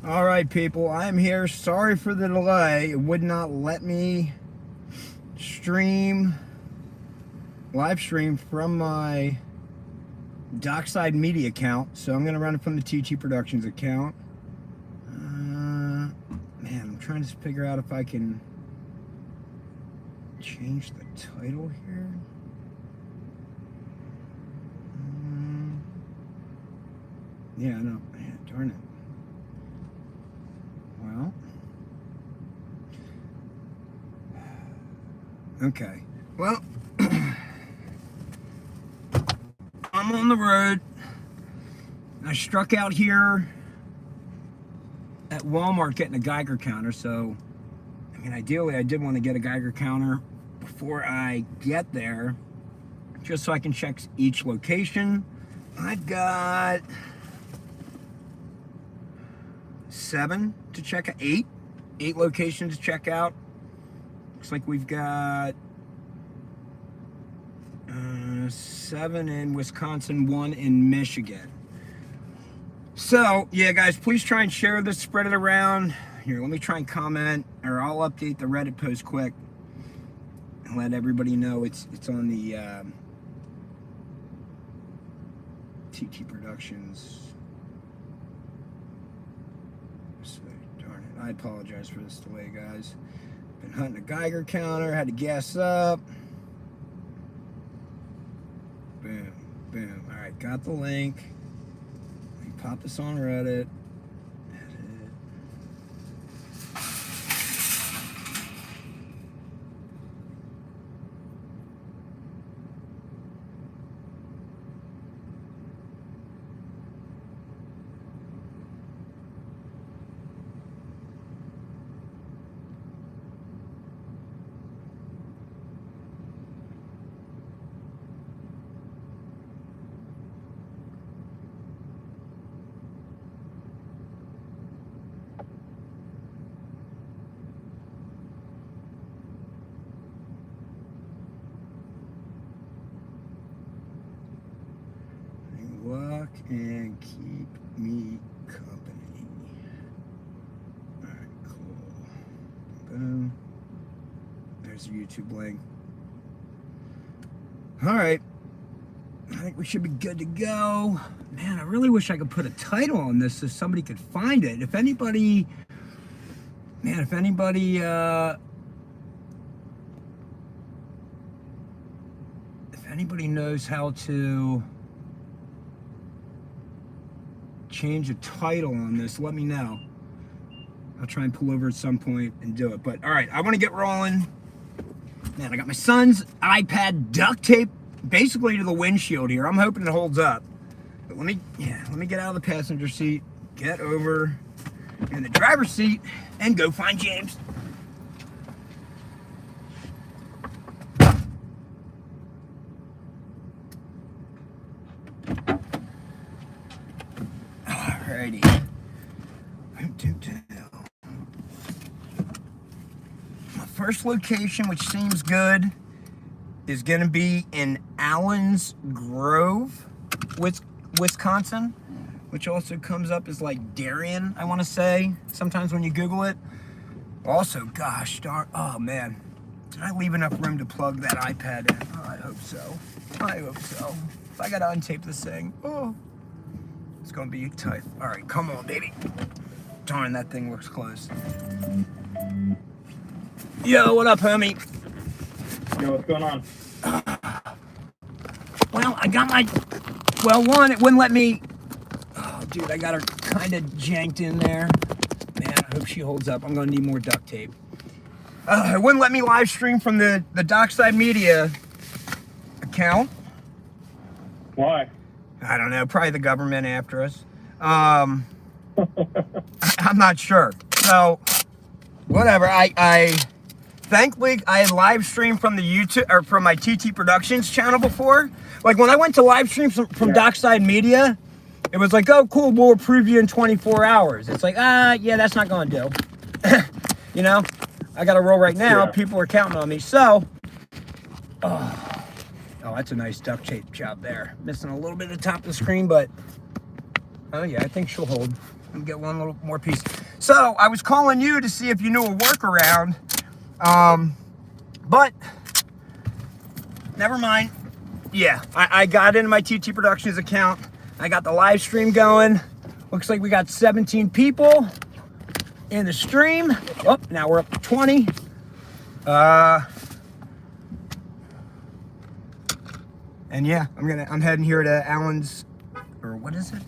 All right, people, I'm here. Sorry for the delay. It would not let me live stream from my Dockside Media account, so I'm going to run it from the TT Productions account. Man, I'm trying to figure out if I can change the title here. Yeah, no, man, darn it. Well, okay. Well, I'm on the road. I struck out here at Walmart getting a Geiger counter, so I mean, ideally, I did want to get a Geiger counter before I get there, just so I can check each location. I've got 7 to check out, 8 locations to check out. Looks like we've got 7 in Wisconsin, 1 in Michigan. So yeah, guys, please try and share this, spread it around. Here, let me try and comment, or I'll update the Reddit post quick and let everybody know it's on the TT Productions. Darn it, I apologize for this delay, guys. Been hunting a Geiger counter, had to gas up. Boom, boom. All right, got the link. Let me pop this on Reddit. Luck and keep me company. All right, cool. Boom. There's the YouTube link. All right. I think we should be good to go. Man, I really wish I could put a title on this so somebody could find it. If anybody knows how to change a title on this, let me know. I'll try and pull over at some point and do it. But all right, I want to get rolling. Man, I got my son's iPad duct tape basically to the windshield here. I'm hoping it holds up. But let me get out of the passenger seat, get over in the driver's seat, and go find James. Alrighty. My first location, which seems good, is going to be in Allens Grove, Wisconsin, which also comes up as like Darien, I want to say, sometimes when you Google it. Also, gosh darn, oh man, did I leave enough room to plug that iPad in? Oh, I hope so. I hope so. If I got to untape this thing, oh, it's going to be tight. All right, come on, baby. Darn, that thing looks close. Yo, what up, homie? Yo, what's going on? Well, I got my... Well, one, it wouldn't let me... Oh, dude, I got her kind of janked in there. Man, I hope she holds up. I'm going to need more duct tape. It wouldn't let me live stream from the Dockside Media account. Why? I don't know. Probably the government after us. I'm not sure. So, whatever. Thankfully, I had live streamed from the YouTube or from my TT Productions channel before. Like when I went to live stream from Dockside Media, it was like, oh, cool, we'll approve you in 24 hours. It's like, yeah, that's not going to do. You know, I got to roll right now. Yeah. People are counting on me. So, oh, that's a nice duct tape job there. Missing a little bit of the top of the screen, but oh yeah, I think she'll hold. Let me get one little more piece. So I was calling you to see if you knew a workaround, but never mind. Yeah, I got into my TT Productions account. I got the live stream going. Looks like we got 17 people in the stream. Oh, now we're up to 20. And yeah, I'm heading here to Allen's, or what is it?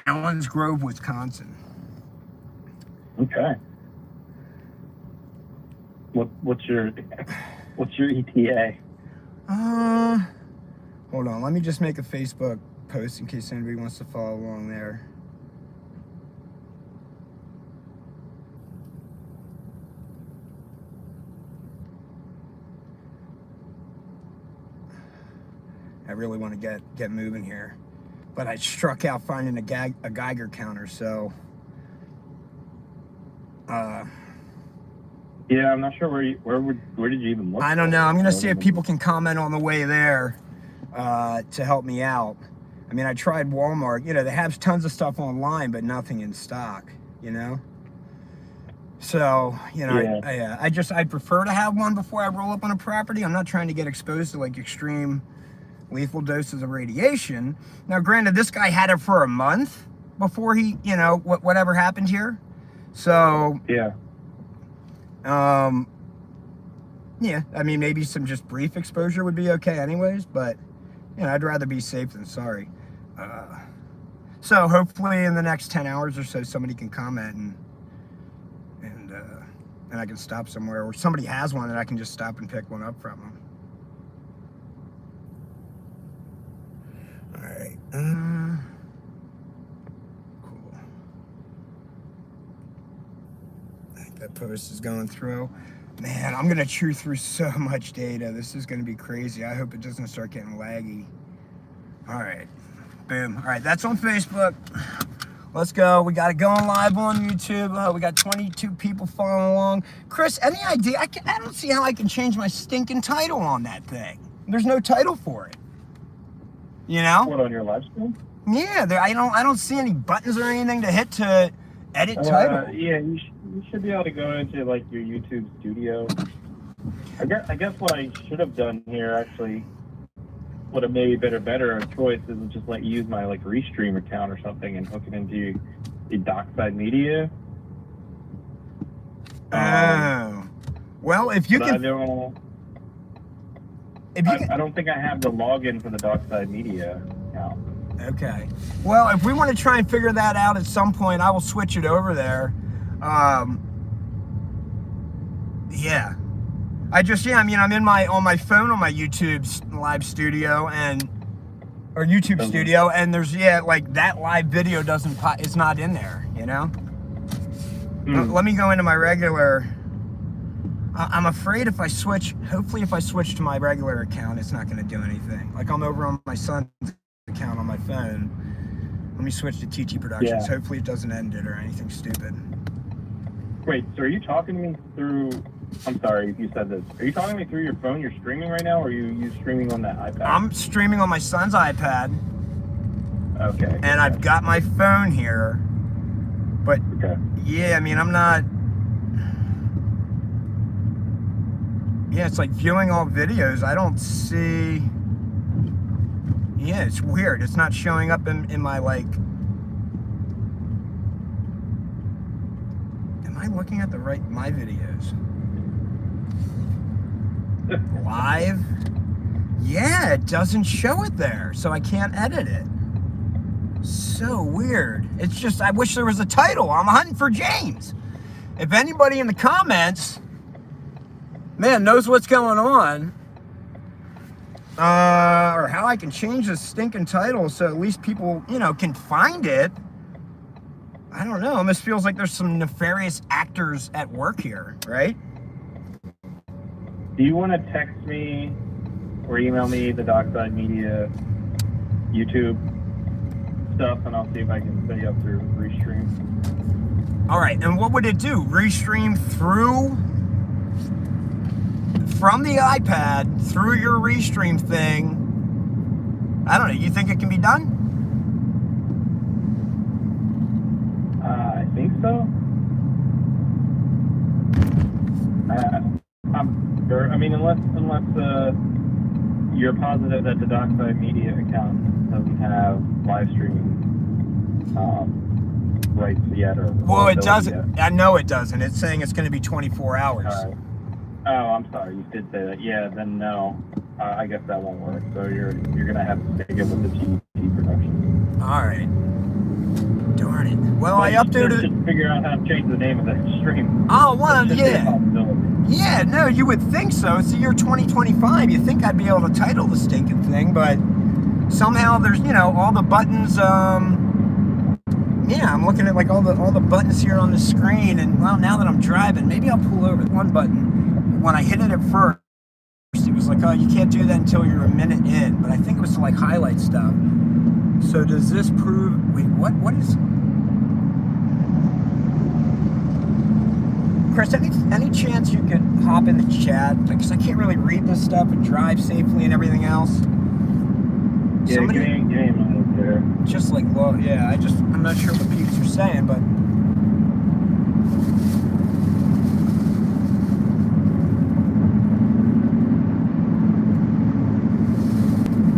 Allen's Grove, Wisconsin. Okay. What's your ETA? Hold on. Let me just make a Facebook post in case anybody wants to follow along there. I really want to get moving here, but I struck out finding a Geiger counter. So, Yeah, I'm not sure where did you even look? I don't know. I'm gonna see if people can comment on the way there to help me out. I mean, I tried Walmart. You know, they have tons of stuff online, but nothing in stock. You know. So, you know, Yeah. I'd prefer to have one before I roll up on a property. I'm not trying to get exposed to like extreme lethal doses of radiation. Now, granted, this guy had it for a month before he, you know, whatever happened here. So, yeah. Yeah, I mean, maybe some just brief exposure would be okay anyways, but, you know, I'd rather be safe than sorry. So hopefully in the next 10 hours or so, somebody can comment and I can stop somewhere, or somebody has one and I can just stop and pick one up from them. All right. Cool. I think that post is going through. Man, I'm gonna chew through so much data. This is gonna be crazy. I hope it doesn't start getting laggy. All right. Boom. All right, that's on Facebook. Let's go. We got it going live on YouTube. We got 22 people following along. Chris, any idea? I don't see how I can change my stinking title on that thing. There's no title for it. You know? What, on your live stream? Yeah, I don't see any buttons or anything to hit to edit title. Yeah, you should be able to go into like your YouTube studio. I guess what I should have done here actually would have maybe been a better choice is just let you use my like Restream account or something and hook it into the Dockside Media. Oh. Well, if you can... I don't think I have the login for the Dockside Media account. Okay. Well, if we want to try and figure that out at some point, I will switch it over there. Yeah. I mean, I'm on my phone on my YouTube live studio or YouTube studio, and there's, like that live video it's not in there, you know? Let me go into my regular... I'm afraid hopefully if I switch to my regular account, it's not going to do anything. Like I'm over on my son's account on my phone. Let me switch to TT Productions. Yeah. Hopefully it doesn't end it or anything stupid. Wait, so are you talking to me through... I'm sorry if you said this. Are you talking to me through your phone? You're streaming right now, or are you streaming on that iPad? I'm streaming on my son's iPad. Okay. And I've got my phone here. But, yeah, I mean, I'm not... Yeah, it's like viewing all videos. I don't see... Yeah, it's weird. It's not showing up in my, like... Am I looking at my videos? Live? Yeah, it doesn't show it there, so I can't edit it. So weird. It's just, I wish there was a title. I'm hunting for James. If anybody in the comments, man, knows what's going on, or how I can change this stinking title so at least people, can find it. I don't know. It almost feels like there's some nefarious actors at work here, right? Do you want to text me or email me the Dockside Media YouTube stuff, and I'll see if I can set you up through Restream? All right, and what would it do? Restream from the iPad through your Restream thing? I don't know. You think it can be done? think so. I'm sure. I mean, unless you're positive that the Dockside Media account doesn't have live streaming rights yet, or well, it doesn't. yet. I know it doesn't. It's saying it's going to be 24 hours. All right. Oh, I'm sorry. You did say that. Yeah. Then no. I guess that won't work. So you're gonna have to stick it with the TV production. All right. Darn it. Well, I You updated. should figure out how to change the name of that stream. Oh, well, That should be a yeah. possibility. Yeah, no, you would think so. It's the year 2025. You think I'd be able to title the stinking thing, but somehow there's, all the buttons. Yeah, I'm looking at like all the buttons here on the screen, and well, now that I'm driving, maybe I'll pull over one button. When I hit it at first, it was like, oh, you can't do that until you're a minute in. But I think it was to like highlight stuff. So does this prove? Wait, what is? Chris, any chance you could hop in the chat? Because I can't really read this stuff and drive safely and everything else. Yeah, Somebody game there. just like, well, yeah, I'm not sure what peeps are saying, but.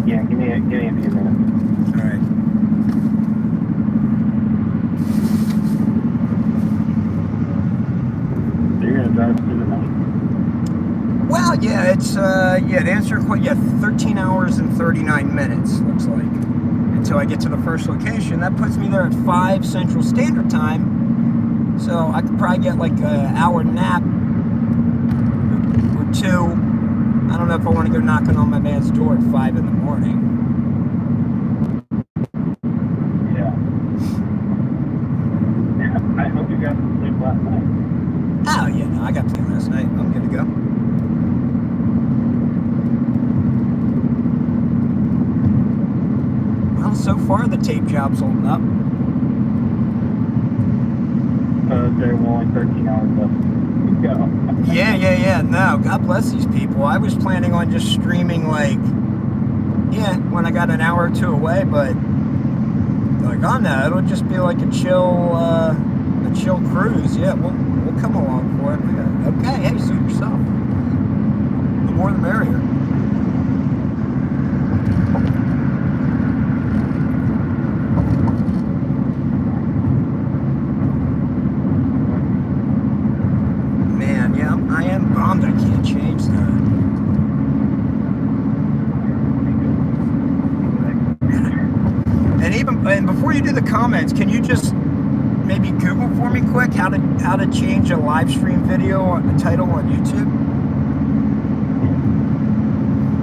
Yeah, give me a few minutes. All right. So you're gonna drive through the night? Well, yeah, it's to answer your question, 13 hours and 39 minutes, looks like, until I get to the first location. That puts me there at 5 Central Standard Time, so I could probably get like an hour nap or two. I don't know if I want to go knocking on my man's door at 5 in the morning. Yeah. I hope you got some sleep last night. Oh, yeah, no, I got plenty last night. I'm good to go. Well, so far the tape job's holding up. There were only 13 hours left to go. Yeah. No, God bless these people. I was planning on just streaming when I got an hour or two away, but like, oh no, it'll just be like a chill cruise. Yeah, we'll come along for it. Okay, hey, suit yourself. The more the merrier. Man, yeah, I am bummed I can't change that. And before you do the comments, can you just maybe Google for me quick how to change a live stream video or a title on YouTube?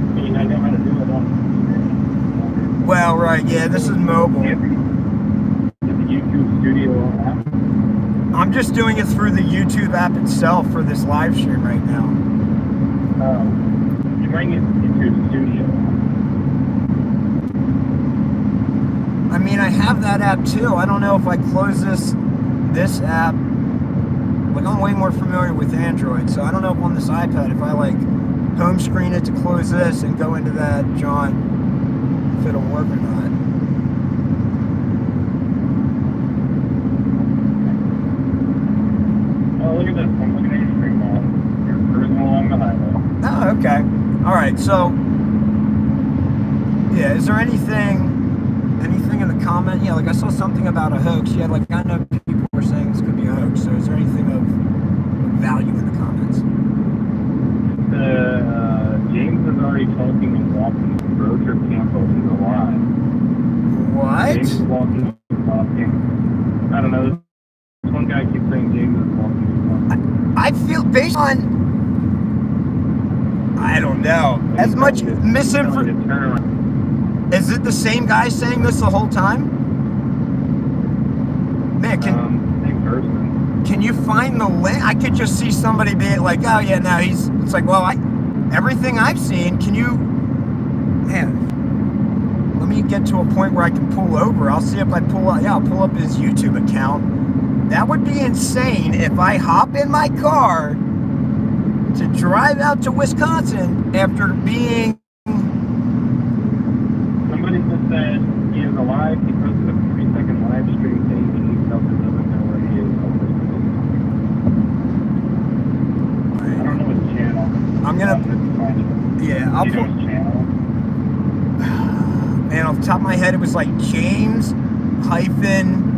I mean, I know how to do it on. Well, right, yeah, this is mobile. The YouTube Studio app. I'm just doing it through the YouTube app itself for this live stream right now. You might need YouTube Studio. I mean, I have that app too. I don't know if I close this app. Like, I'm way more familiar with Android, so I don't know if on this iPad, if I like home screen it to close this and go into that, John, if it'll work or not. Oh, look at this. I'm looking at your screen now. You're cruising along the highway. Oh, okay. All right, so, yeah, is there anything in the comment? Yeah, like I saw something about a hoax. Yeah, like I know people were saying this could be a hoax. So is there anything of value in the comments? James is already talking and walking. Road trip canceled. He's alive. What? James is walking and talking. I don't know. This one guy keeps saying James is walking and talking. I feel based on, I don't know, as much misinformation. Is it the same guy saying this the whole time? Man, same person. Can you find the link? I could just see somebody being like, oh yeah, no, it's like, well, everything I've seen, can you, man, let me get to a point where I can pull over. I'll see if I I'll pull up his YouTube account. That would be insane if I hop in my car to drive out to Wisconsin after being... Somebody just said he is alive. He posted a 30-second live stream saying he himself doesn't know where he is. I'm gonna, yeah, I'll Do you know put, his channel? man, off the top of my head, it was like James hyphen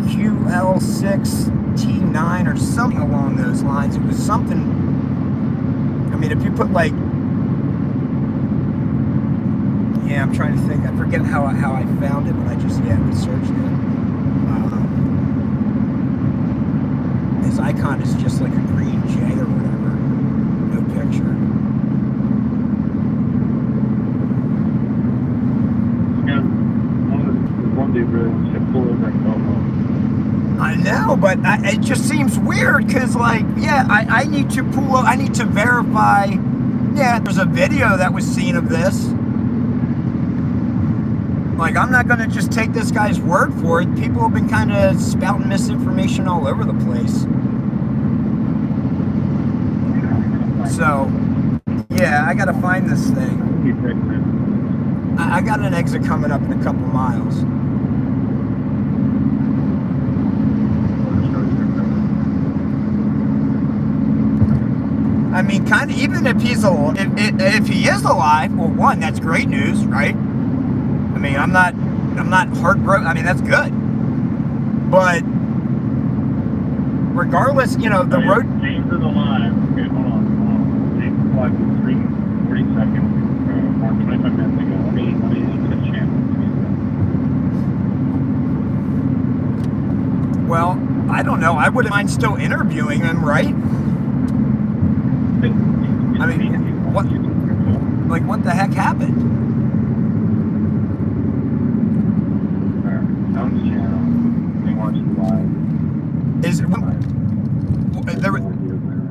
QL6T9 or something along those lines. It was something, I mean, if you put like, yeah, I'm trying to think. I forget how I found it, but I just, researched it. His icon is just like a green J or whatever. No picture. Yeah, one dude really wants to pull over and go home. I know, but it just seems weird because, like, yeah, I need to I need to verify. Yeah, there's a video that was seen of this. Like, I'm not going to just take this guy's word for it. People have been kind of spouting misinformation all over the place. So, yeah, I got to find this thing. I got an exit coming up in a couple miles. I mean, kind of, even if he's alive, if he is alive, well, one, that's great news, right? I mean, I'm not heartbroken. I mean, that's good. But regardless, you know, the road. James is alive. Okay, hold on. James is alive for 40 seconds, or 25 minutes ago. Let me look at his channel. Well, I don't know. I wouldn't mind still interviewing him, right? I mean, what? Like, what the heck happened?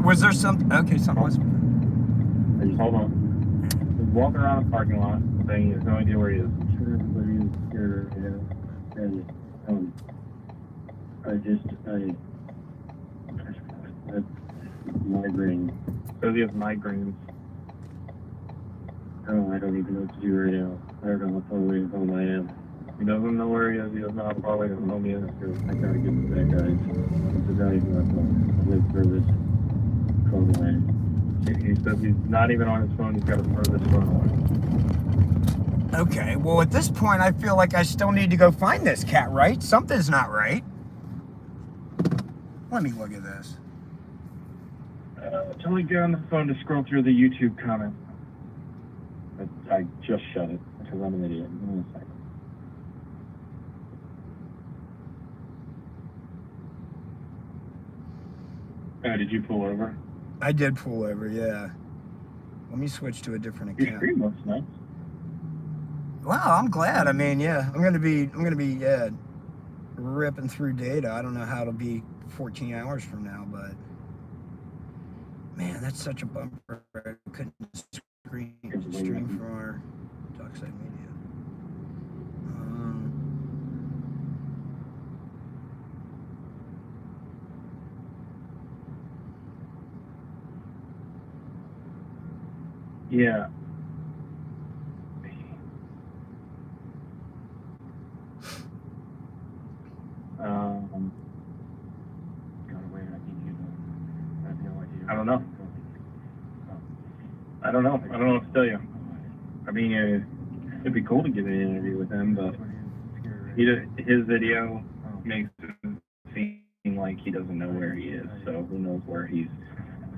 Was there some? Okay, something was. Hold on. He's walking around the parking lot, saying he has no idea where he is. Sure, everybody is here, and migraine. So he has migraines. Oh, I don't even know what to do right now. I don't know how far away from home I am. He doesn't know where he is. He doesn't know how far away from home he is. I gotta get to that guy. It's a guy who I live furthest phone away. He says he's not even on his phone. He's got a furthest phone away. Okay, well, at this point, I feel like I still need to go find this cat, right? Something's not right. Let me look at this. Tell me get on the phone to scroll through the YouTube comments. I just shut it because I'm an idiot. Give me a second. Did you pull over? I did pull over, yeah. Let me switch to a different account. Your screen looks nice. Wow, I'm glad. I mean, yeah, I'm gonna be ripping through data. I don't know how it'll be 14 hours from now, but man, that's such a bumper. I couldn't stream from our Dockside Media. Yeah. I don't know what to tell you. I mean, it'd be cool to get an interview with him, but his video makes it seem like he doesn't know where he is. So who knows where he's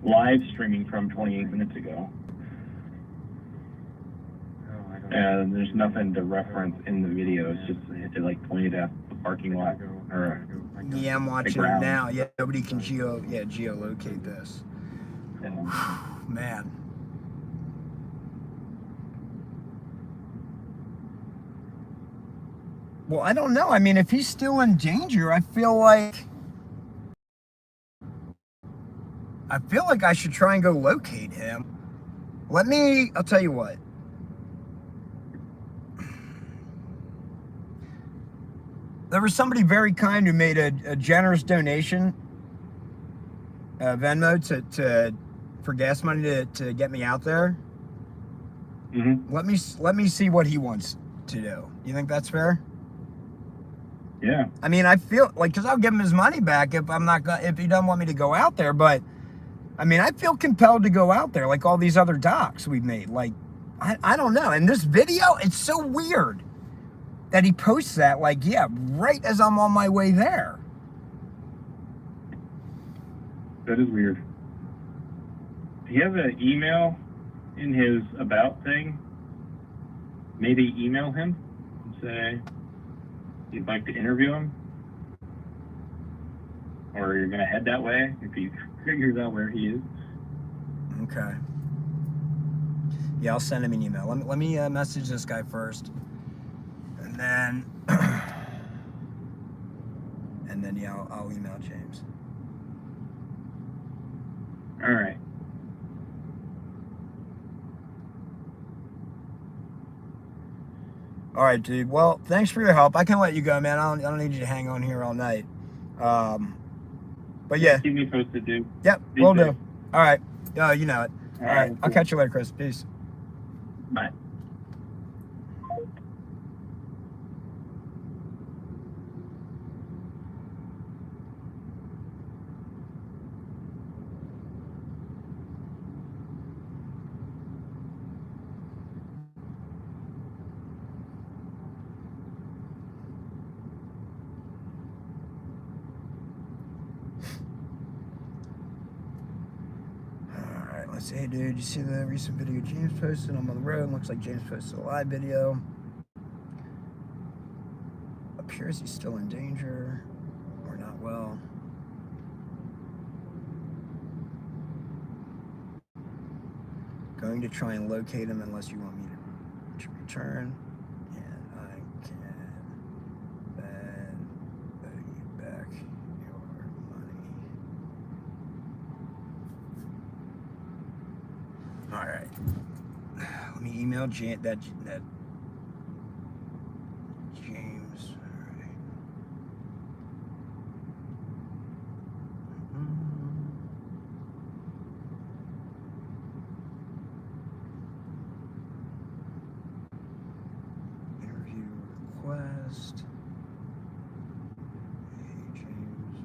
live streaming from 28 minutes ago. And there's nothing to reference in the video. It's just it like pointed at the parking lot. Yeah, I'm watching it now. Yeah, nobody can geolocate this. Man. Well, I don't know. I mean, if he's still in danger, I feel like I should try and go locate him. I'll tell you what. There was somebody very kind who made a generous donation, Venmo, for gas money to get me out there. Mm-hmm. Let me see what he wants to do. You think that's fair? Yeah. I mean, I feel like, because I'll give him his money back if he doesn't want me to go out there. But I mean, I feel compelled to go out there like all these other docs we've made. Like, I don't know. And this video, it's so weird that he posts that, like, yeah, right as I'm on my way there. That is weird. He has an email in his about thing. Maybe email him and say you'd like to interview him, or you're gonna head that way if he figures out where he is. Okay. Yeah, I'll send him an email. Let me message this guy first, and then yeah, I'll email James. All right. All right, dude. Well, thanks for your help. I can let you go, man. I don't need you to hang on here all night. But yeah. Keep me posted, dude. Yep, we'll do. All right. You know it. All right. Cool. I'll catch you later, Chris. Peace. Bye. Let's see, hey dude, you see the recent video James posted? I'm on the road. Looks like James posted a live video. Appears he's still in danger or not well. Going to try and locate him unless you want me to return. And I can then owe you back your money. All right. Let me email that James. All right. Interview request. Hey, James.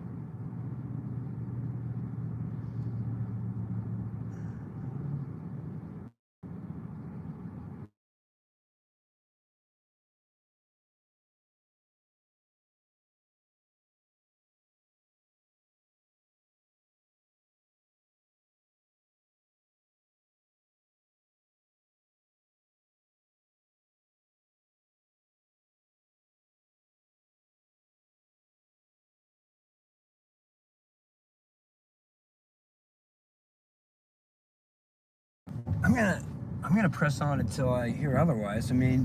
I'm gonna press on until I hear otherwise. I mean,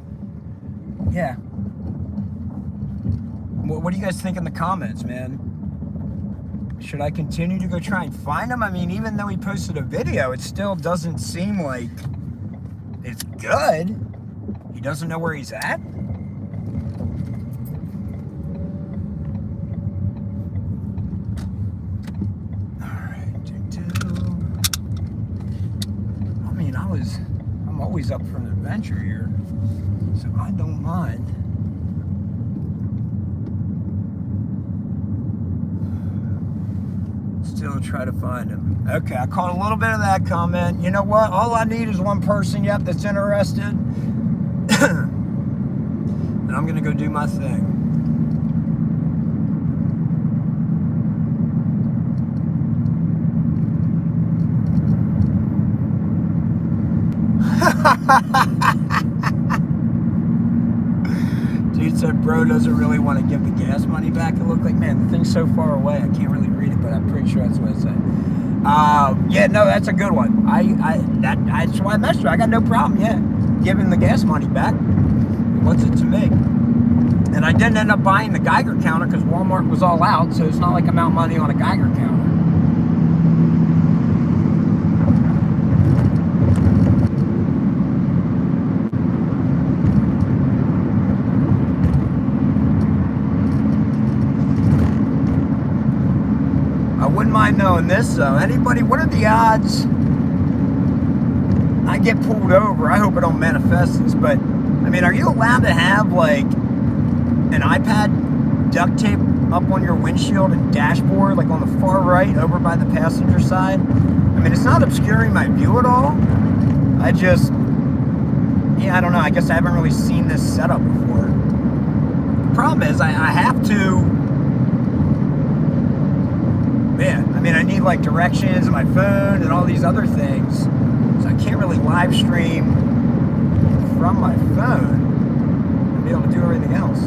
yeah. What do you guys think in the comments, man? Should I continue to go try and find him? I mean, even though he posted a video, it still doesn't seem like it's good. He doesn't know where he's at. I'm always up for an adventure here, so I don't mind. Still try to find him. Okay, I caught a little bit of that comment. You know what? All I need is one person, yep, that's interested. And I'm gonna go do my thing. Dude said bro doesn't really want to give the gas money back. It looked like, man, the thing's so far away I can't really read it, but I'm pretty sure that's what it said. Yeah, no, that's a good one. That's why I messaged her. I got no problem, yeah, giving the gas money back. What's it to me? And I didn't end up buying the Geiger counter because Walmart was all out, so it's not like I'm out money on a Geiger counter. Wouldn't mind knowing this though. Anybody, what are the odds I get pulled over? I hope it don't manifest this, but I mean, are you allowed to have like an iPad duct tape up on your windshield and dashboard, like on the far right, over by the passenger side. I mean, it's not obscuring my view at all. I just, yeah, I don't know. I guess I haven't really seen this setup before. The problem is I have to, man, I mean, I need like directions and my phone and all these other things. So I can't really live stream from my phone and be able to do everything else.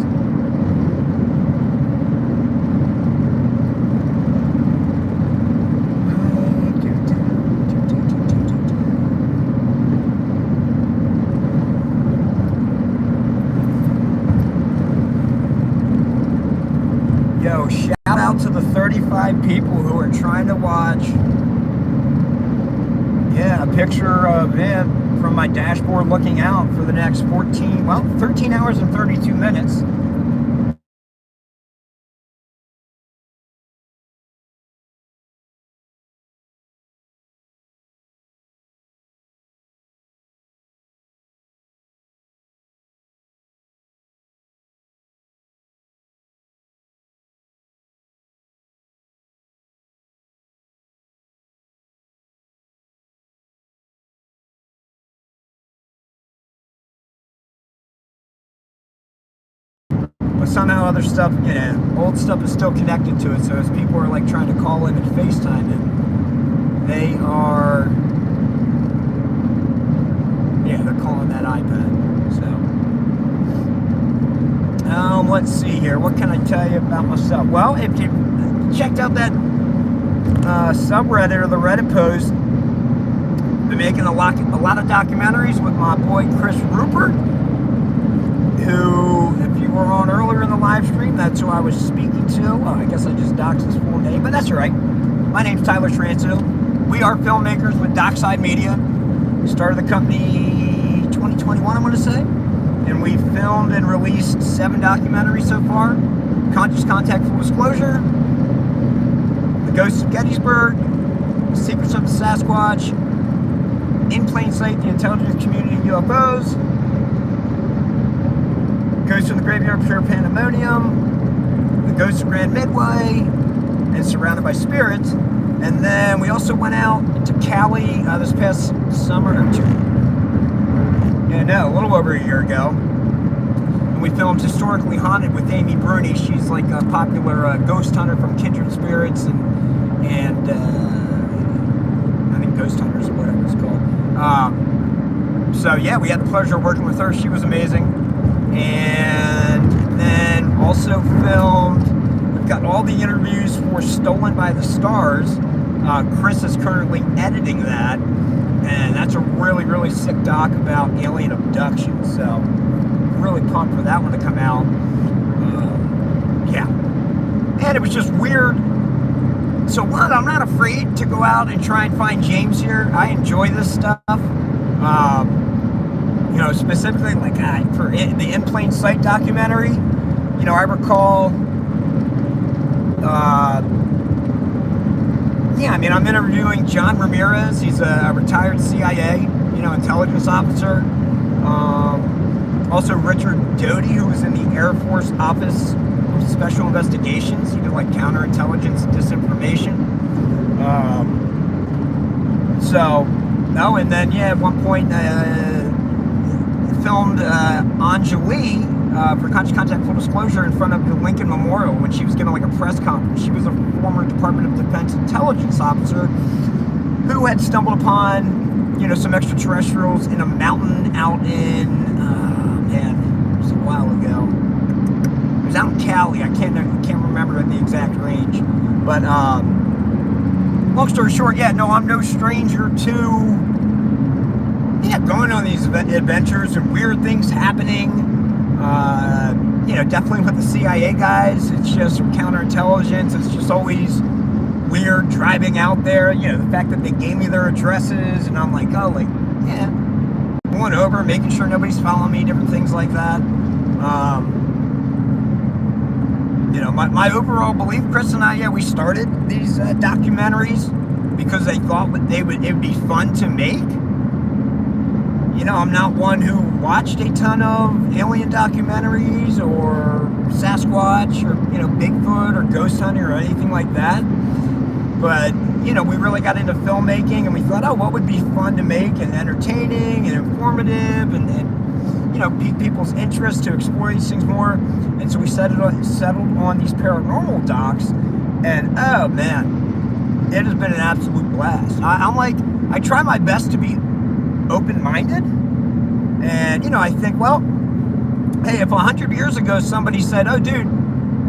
Yo, shout out to the 35 people who are trying to watch, yeah, a picture of it from my dashboard looking out for the next 13 hours and 32 minutes. But somehow other stuff, you know, old stuff is still connected to it. So as people are like trying to call in and FaceTime it, they are, yeah, they're calling that iPad. So, let's see here. What can I tell you about myself? Well, if you checked out that subreddit or the Reddit post, been making a lot of documentaries with my boy Chris Rupert, who, if you were on earlier in the live stream, that's who I was speaking to. Well, I guess I just doxed his full name, but that's all right. My name's Tyler Transo. We are filmmakers with Dockside Media. We started the company 2021, I'm going to say. And we filmed and released 7 documentaries so far. Conscious Contact, Full Disclosure, The Ghosts of Gettysburg, Secrets of the Sasquatch, In Plain Sight, The Intelligence Community and UFOs, Ghosts in the Graveyard, Pure Pandemonium, The Ghosts of Grand Midway, and Surrounded by Spirits. And then we also went out to Cali this past summer, a little over a year ago. And we filmed Historically Haunted with Amy Bruni. She's like a popular ghost hunter from Kindred Spirits and I think Ghost Hunters or whatever it's called. So yeah, we had the pleasure of working with her. She was amazing. And then also filmed, we've got all the interviews for Stolen by the Stars. Chris is currently editing that, and that's a really, really sick doc about alien abduction. So really pumped for that one to come out. Yeah. And it was just weird. So one, I'm not afraid to go out and try and find James here. I enjoy this stuff. You know, specifically like for the In Plain Sight documentary, you know, I recall, yeah, I mean, I'm interviewing John Ramirez. He's a retired CIA, you know, intelligence officer. Also Richard Doty, who was in the Air Force Office of Special Investigations. He did like counterintelligence and disinformation. And then, yeah, at one point, filmed Anjali for Conscious Contact, Full Disclosure in front of the Lincoln Memorial when she was giving like a press conference. She was a former Department of Defense intelligence officer who had stumbled upon, you know, some extraterrestrials in a mountain out in, it was a while ago. It was out in Cali. I can't remember the exact range. But long story short, yeah, no, I'm no stranger to going on these adventures and weird things happening. You know, definitely with the CIA guys, it's just counterintelligence. It's just always weird driving out there. You know, the fact that they gave me their addresses, and I'm like, oh, like, yeah, going over, making sure nobody's following me, different things like that. You know, my overall belief, Chris and I, yeah, we started these documentaries because they thought it would be fun to make. I'm not one who watched a ton of alien documentaries or Sasquatch or, Bigfoot or ghost hunting or anything like that. But, we really got into filmmaking, and we thought, oh, what would be fun to make and entertaining and informative and pique people's interest to explore these things more. And so we settled on these paranormal docs, and oh man, it has been an absolute blast. I try my best to be open-minded, and I think, well, hey, if 100 years ago somebody said, oh dude,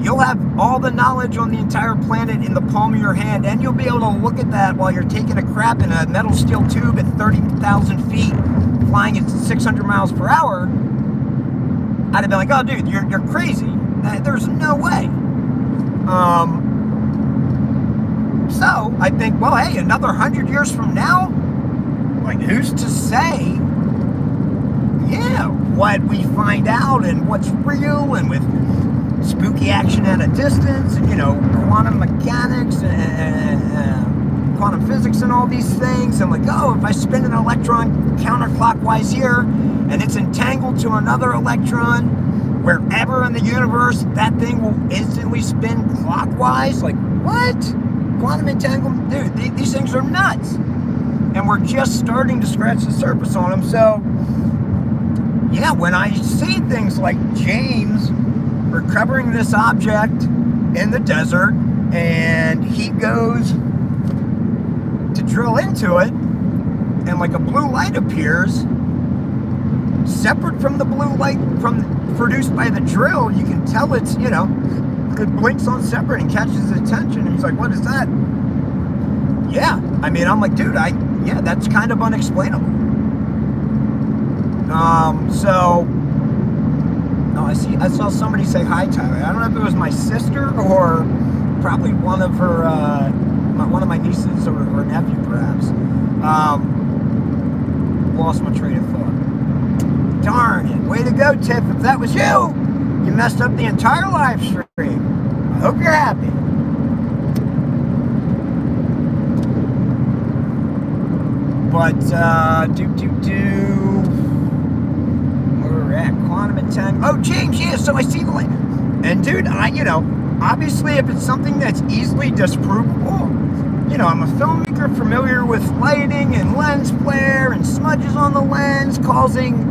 you'll have all the knowledge on the entire planet in the palm of your hand, and you'll be able to look at that while you're taking a crap in a metal steel tube at 30,000 feet, flying at 600 miles per hour, I'd have been like, oh dude, you're crazy. There's no way. So I think, well, hey, another 100 years from now, like, who's to say, what we find out and what's real, and with spooky action at a distance, and quantum mechanics and quantum physics and all these things, and like, oh, if I spin an electron counterclockwise here and it's entangled to another electron wherever in the universe, that thing will instantly spin clockwise. Like, what? Quantum entanglement? Dude, these things are nuts, and we're just starting to scratch the surface on them. So yeah, when I see things like James recovering this object in the desert, and he goes to drill into it, and like a blue light appears separate from the blue light produced by the drill, you can tell it's, it blinks on separate and catches his attention, and he's like, what is that? Yeah, I'm like, dude, that's kind of unexplainable. I saw somebody say hi, Tyler. I don't know if it was my sister or probably one of my nieces or nephew, perhaps. Lost my train of thought. Darn it. Way to go, Tiff. If that was you messed up the entire live stream. I hope you're happy. But, we're at quantum entanglement. Oh, James, yeah, so I see the light. And, dude, obviously, if it's something that's easily disprovable, I'm a filmmaker familiar with lighting and lens flare and smudges on the lens causing,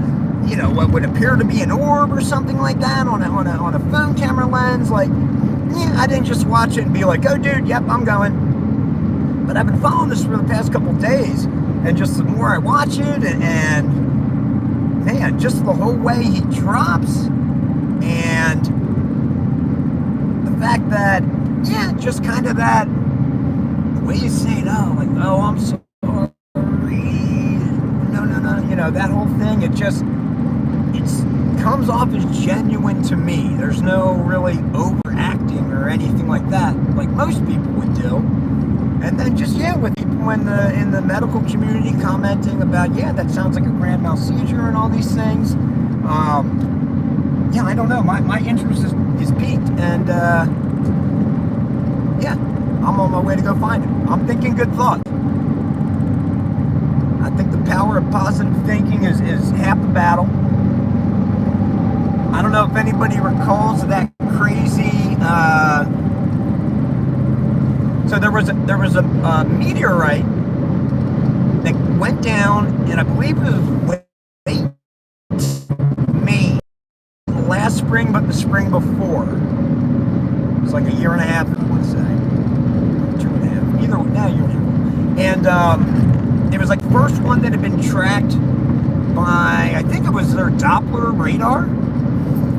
what would appear to be an orb or something like that on a phone camera lens. Like, I didn't just watch it and be like, oh, dude, yep, I'm going. But I've been following this for the past couple days, and just the more I watch it, and man, just the whole way he drops, and the fact that, just kind of that way you say it, oh, I'm sorry, no, that whole thing, it comes off as genuine to me. There's no really overacting or anything like that, like most people would do. And then just, with people in the medical community commenting about, that sounds like a grand mal seizure and all these things. I don't know. My interest is piqued, and I'm on my way to go find it. I'm thinking good thoughts. I think the power of positive thinking is half the battle. I don't know if anybody recalls that crazy. So there was a meteorite that went down, and I believe it was late May, last spring, but the spring before. It was like a year and a half, I want to say, 2.5. Either way, a year and a half. And it was like the first one that had been tracked by, I think it was their Doppler radar.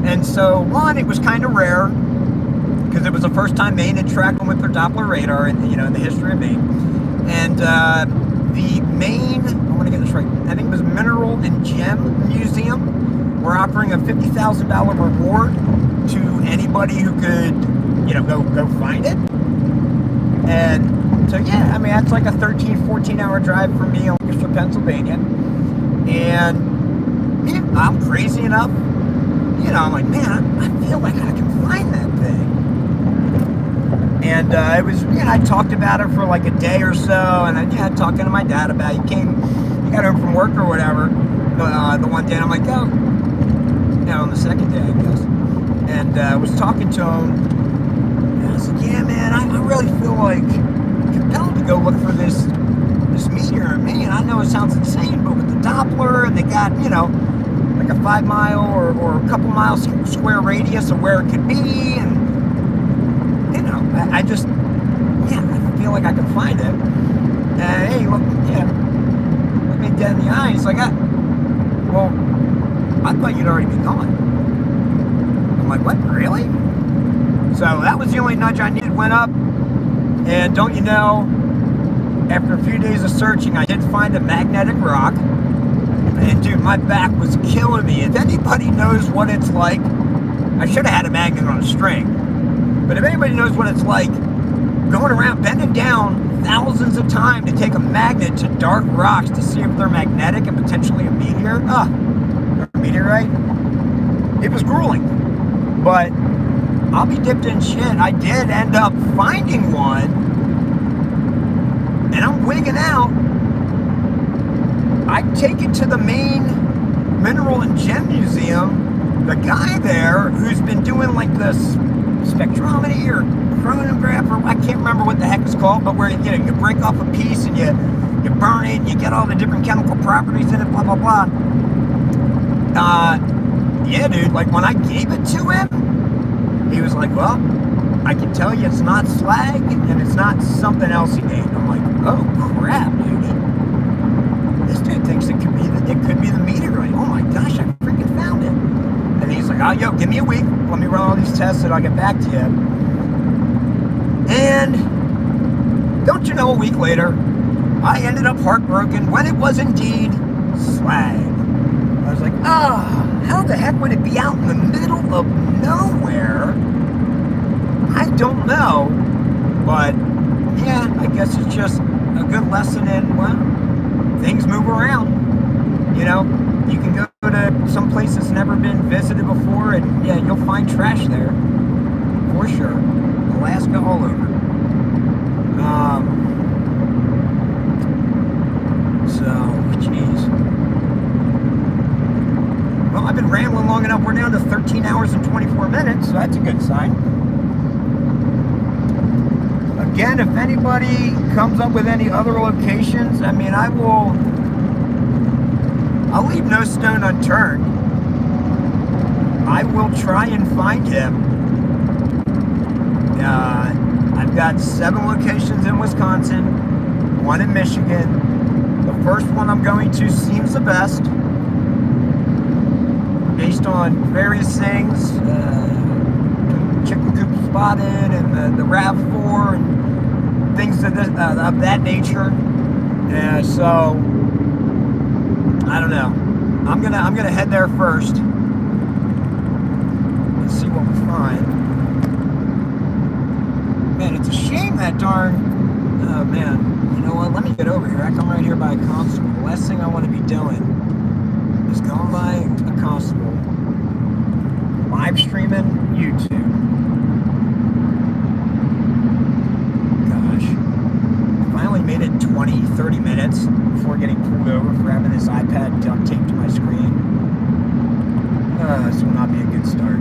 And so, one, it was kind of rare, because it was the first time Maine had tracked them with their Doppler radar in the history of Maine. And the Maine, I want to get this right, I think it was Mineral and Gem Museum, were offering a $50,000 reward to anybody who could, go find it. And so, that's like a 13, 14-hour drive from me, Lancaster, Pennsylvania. And I'm crazy enough. I'm like, man, I feel like I can find that thing. And it was, I talked about it for like a day or so, and then, talking to my dad about it. He got home from work or whatever. And the one day, and I'm like, oh, on the second day, I guess. And I was talking to him, and I was like, yeah, man, I really feel like compelled to go look for this meteor. Man, I know it sounds insane, but with the Doppler, and they got, like a 5 mile or a couple miles square radius of where it could be, and, I just, I feel like I can find it. And hey, look me dead in the eye. He's like, well, I thought you'd already be gone. I'm like, what, really? So that was the only nudge I needed. Went up, and don't you know, after a few days of searching, I did find a magnetic rock. And dude, my back was killing me. If anybody knows what it's like, I should have had a magnet on a string. But if anybody knows what it's like, going around, bending down thousands of times to take a magnet to dark rocks to see if they're magnetic and potentially a meteor, or a meteorite, it was grueling. But I'll be dipped in shit. I did end up finding one, and I'm wigging out. I take it to the main Mineral and Gem Museum. The guy there who's been doing like this spectrometry or chronograph, or I can't remember what the heck it's called, but where you break off a piece and you burn it and you get all the different chemical properties in it, blah blah blah. Yeah, dude, like when I gave it to him, he was like, well, I can tell you it's not slag and it's not something else he named. I'm like, oh crap, dude. This dude thinks it could be the meteorite. Oh my gosh, I freaking found it. And he's like, oh, yo, give me a week. Let me run all these tests and I'll get back to you. And don't you know, a week later, I ended up heartbroken when it was indeed slag. I was like, how the heck would it be out in the middle of nowhere? I don't know. But, yeah, I guess it's just a good lesson in, well, things move around. You can go to some place that's never been visited before, and yeah, you'll find trash there. For sure. Alaska all over. Jeez. Well, I've been rambling long enough. We're down to 13 hours and 24 minutes, so that's a good sign. Again, if anybody comes up with any other locations, I mean, I'll leave no stone unturned. I will try and find him. I've got 7 locations in Wisconsin, 1 in Michigan. The first one I'm going to seems the best, based on various things. Chicken coop spotted, and the RAV4, and things of that nature. So I don't know. I'm gonna head there first and see what we find. Man, it's a shame that darn. Oh man, you know what? Let me get over here. I come right here by a constable. The last thing I want to be doing is going by a constable, live streaming YouTube. Finally made it 20-30 minutes before getting pulled over for having this iPad duct taped to my screen. This will not be a good start.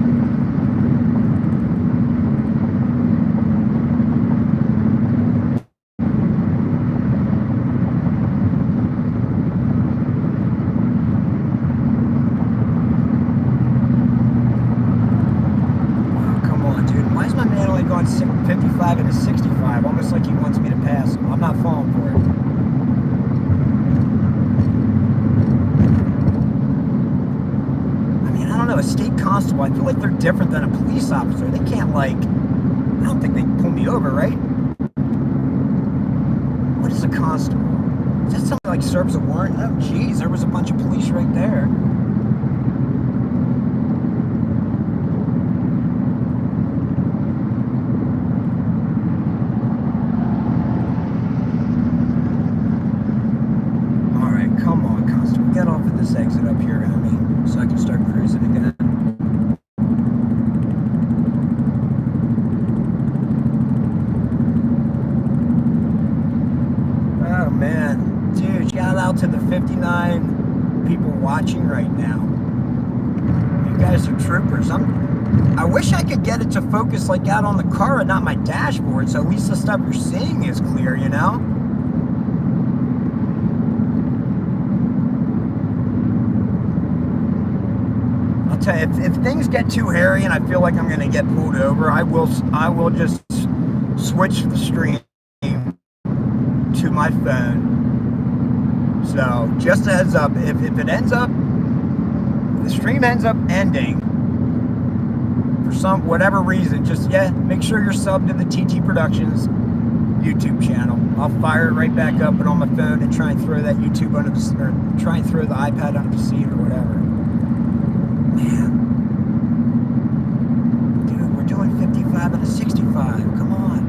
Oh, come on, dude. Why is my man only going 55 into 65? Almost like he wants me to pass him. I'm not falling for it. I mean, I don't know, a state constable, I feel like they're different than a police officer. They can't, I don't think they can pull me over, right? What is a constable? Is that something like serves a warrant? Oh, geez, there was a bunch of police right there. This exit up here, so I can start cruising again. Oh man, dude, shout out to the 59 people watching right now. You guys are troopers. I wish I could get it to focus like out on the car and not my dashboard, so at least the stuff you're seeing is clear, you know? I'll tell you, if things get too hairy and I feel like I'm going to get pulled over, I will just switch the stream to my phone. So just a heads up, if it ends up, the stream ends up ending for whatever reason, just make sure you're subbed to the TT Productions YouTube channel. I'll fire it right back up and on my phone and try and throw that YouTube under the, or try and throw the iPad under the seat or whatever. Man, dude, we're doing 55 and a 65. Come on.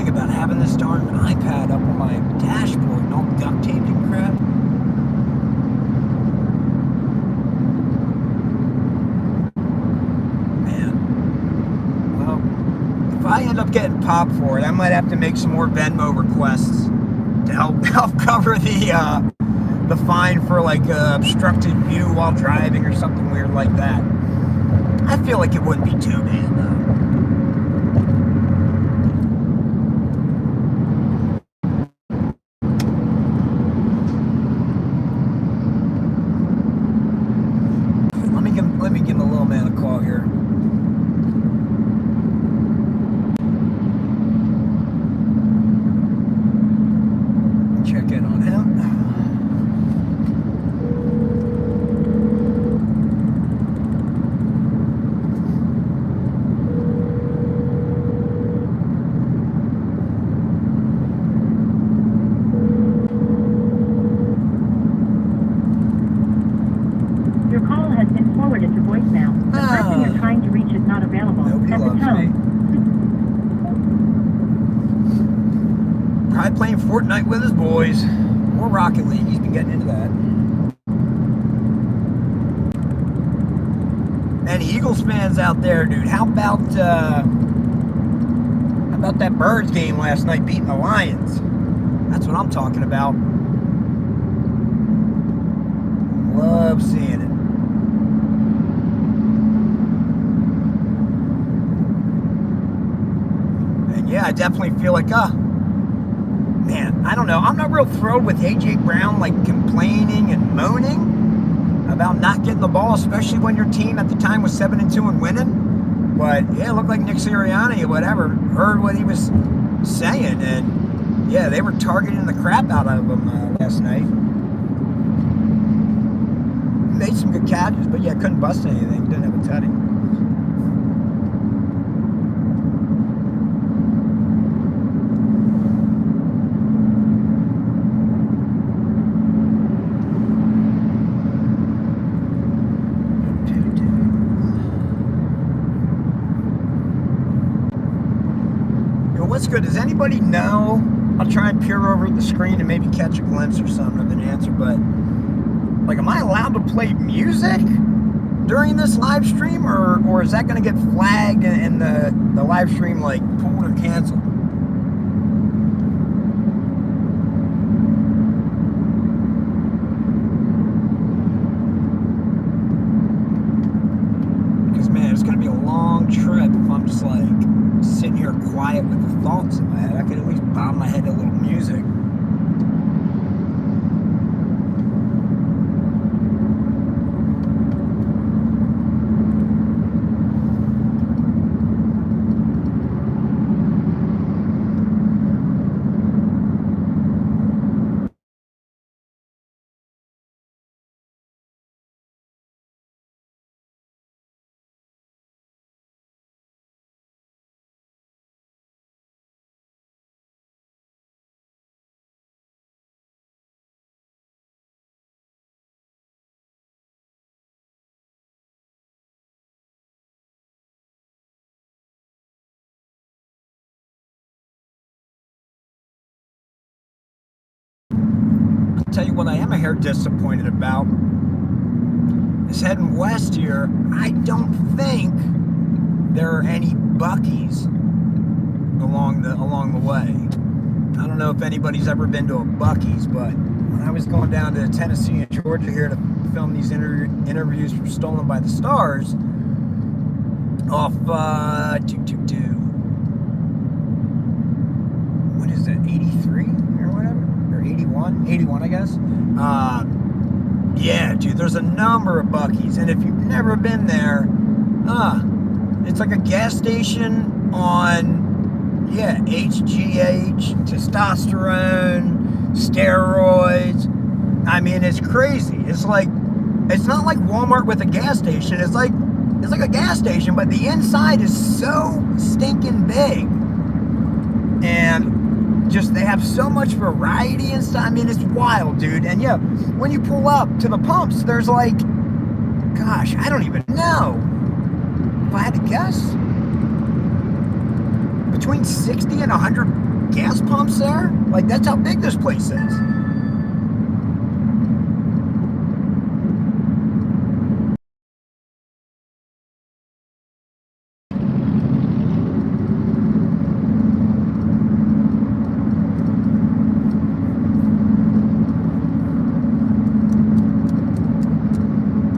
About having this darn iPad up on my dashboard and all duct taped and crap. Man. Well, if I end up getting popped for it, I might have to make some more Venmo requests to help cover the fine for like obstructed view while driving or something weird like that. I feel like it wouldn't be too bad though. Let me give the little man a call here. Check in on him. Your call has been forwarded to voicemail. The person you're trying to reach is not available. Nobody At the loves tone. me. Probably playing Fortnite with his boys. Or Rocket League. He's been getting into that. Any Eagles fans out there, dude, how about that Birds game last night beating the Lions? That's what I'm talking about. Love seeing it. And yeah, I definitely feel like, man, I don't know. I'm not real thrilled with A.J. Brown, like, complaining and moaning about not getting the ball, especially when your team at the time was 7-2 and winning. But, yeah, it looked like Nick Sirianni or whatever heard what he was saying. And, yeah, they were targeting the crap out of him last night. Made some good catches, but, yeah, couldn't bust anything. Didn't have a tutty. What's good? Does anybody know? I'll try and peer over the screen and maybe catch a glimpse or something of an answer, but like, am I allowed to play music during this live stream, or is that going to get flagged and the live stream like pulled or canceled? Because man, it's going to be a long trip if I'm just like sitting here quiet with the thoughts in my head. I could at least bob my head to a little music. tell you what I am a hair disappointed about is heading west here. I don't think there are any Buc-ee's along the way. I don't know if anybody's ever been to a Buc-ee's, but when I was going down to Tennessee and Georgia here to film these interviews for Stolen by the Stars off what is it, 83 or whatever, or 81 I guess. Yeah, dude, there's a number of Buc-ee's, and if you've never been there, it's like a gas station on, HGH, testosterone, steroids. I mean, it's crazy. It's not like Walmart with a gas station. It's like a gas station, but the inside is so stinking big, and just they have so much variety and stuff. I mean, it's wild, dude. And yeah, when you pull up to the pumps, there's like, gosh, I don't even know. If I had to guess, between 60 and 100 gas pumps there. Like, that's how big this place is.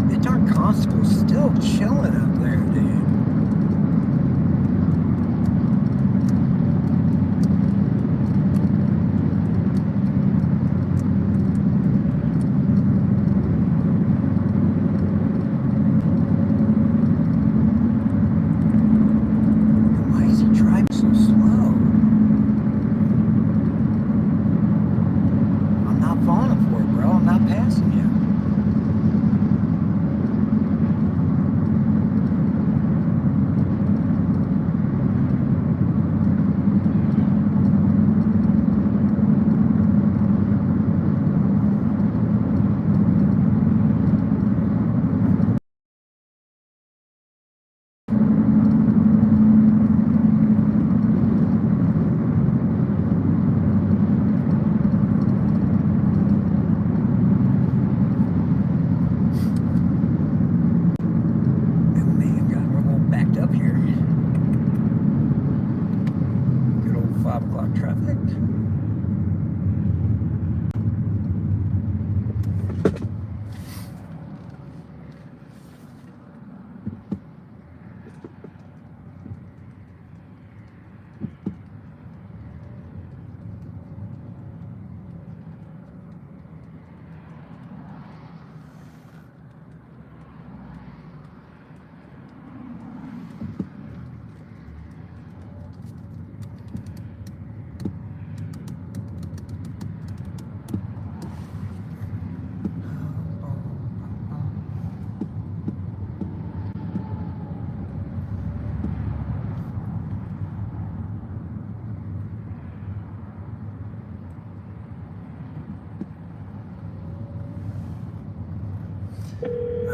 The darn constable's still chilling up there, dude.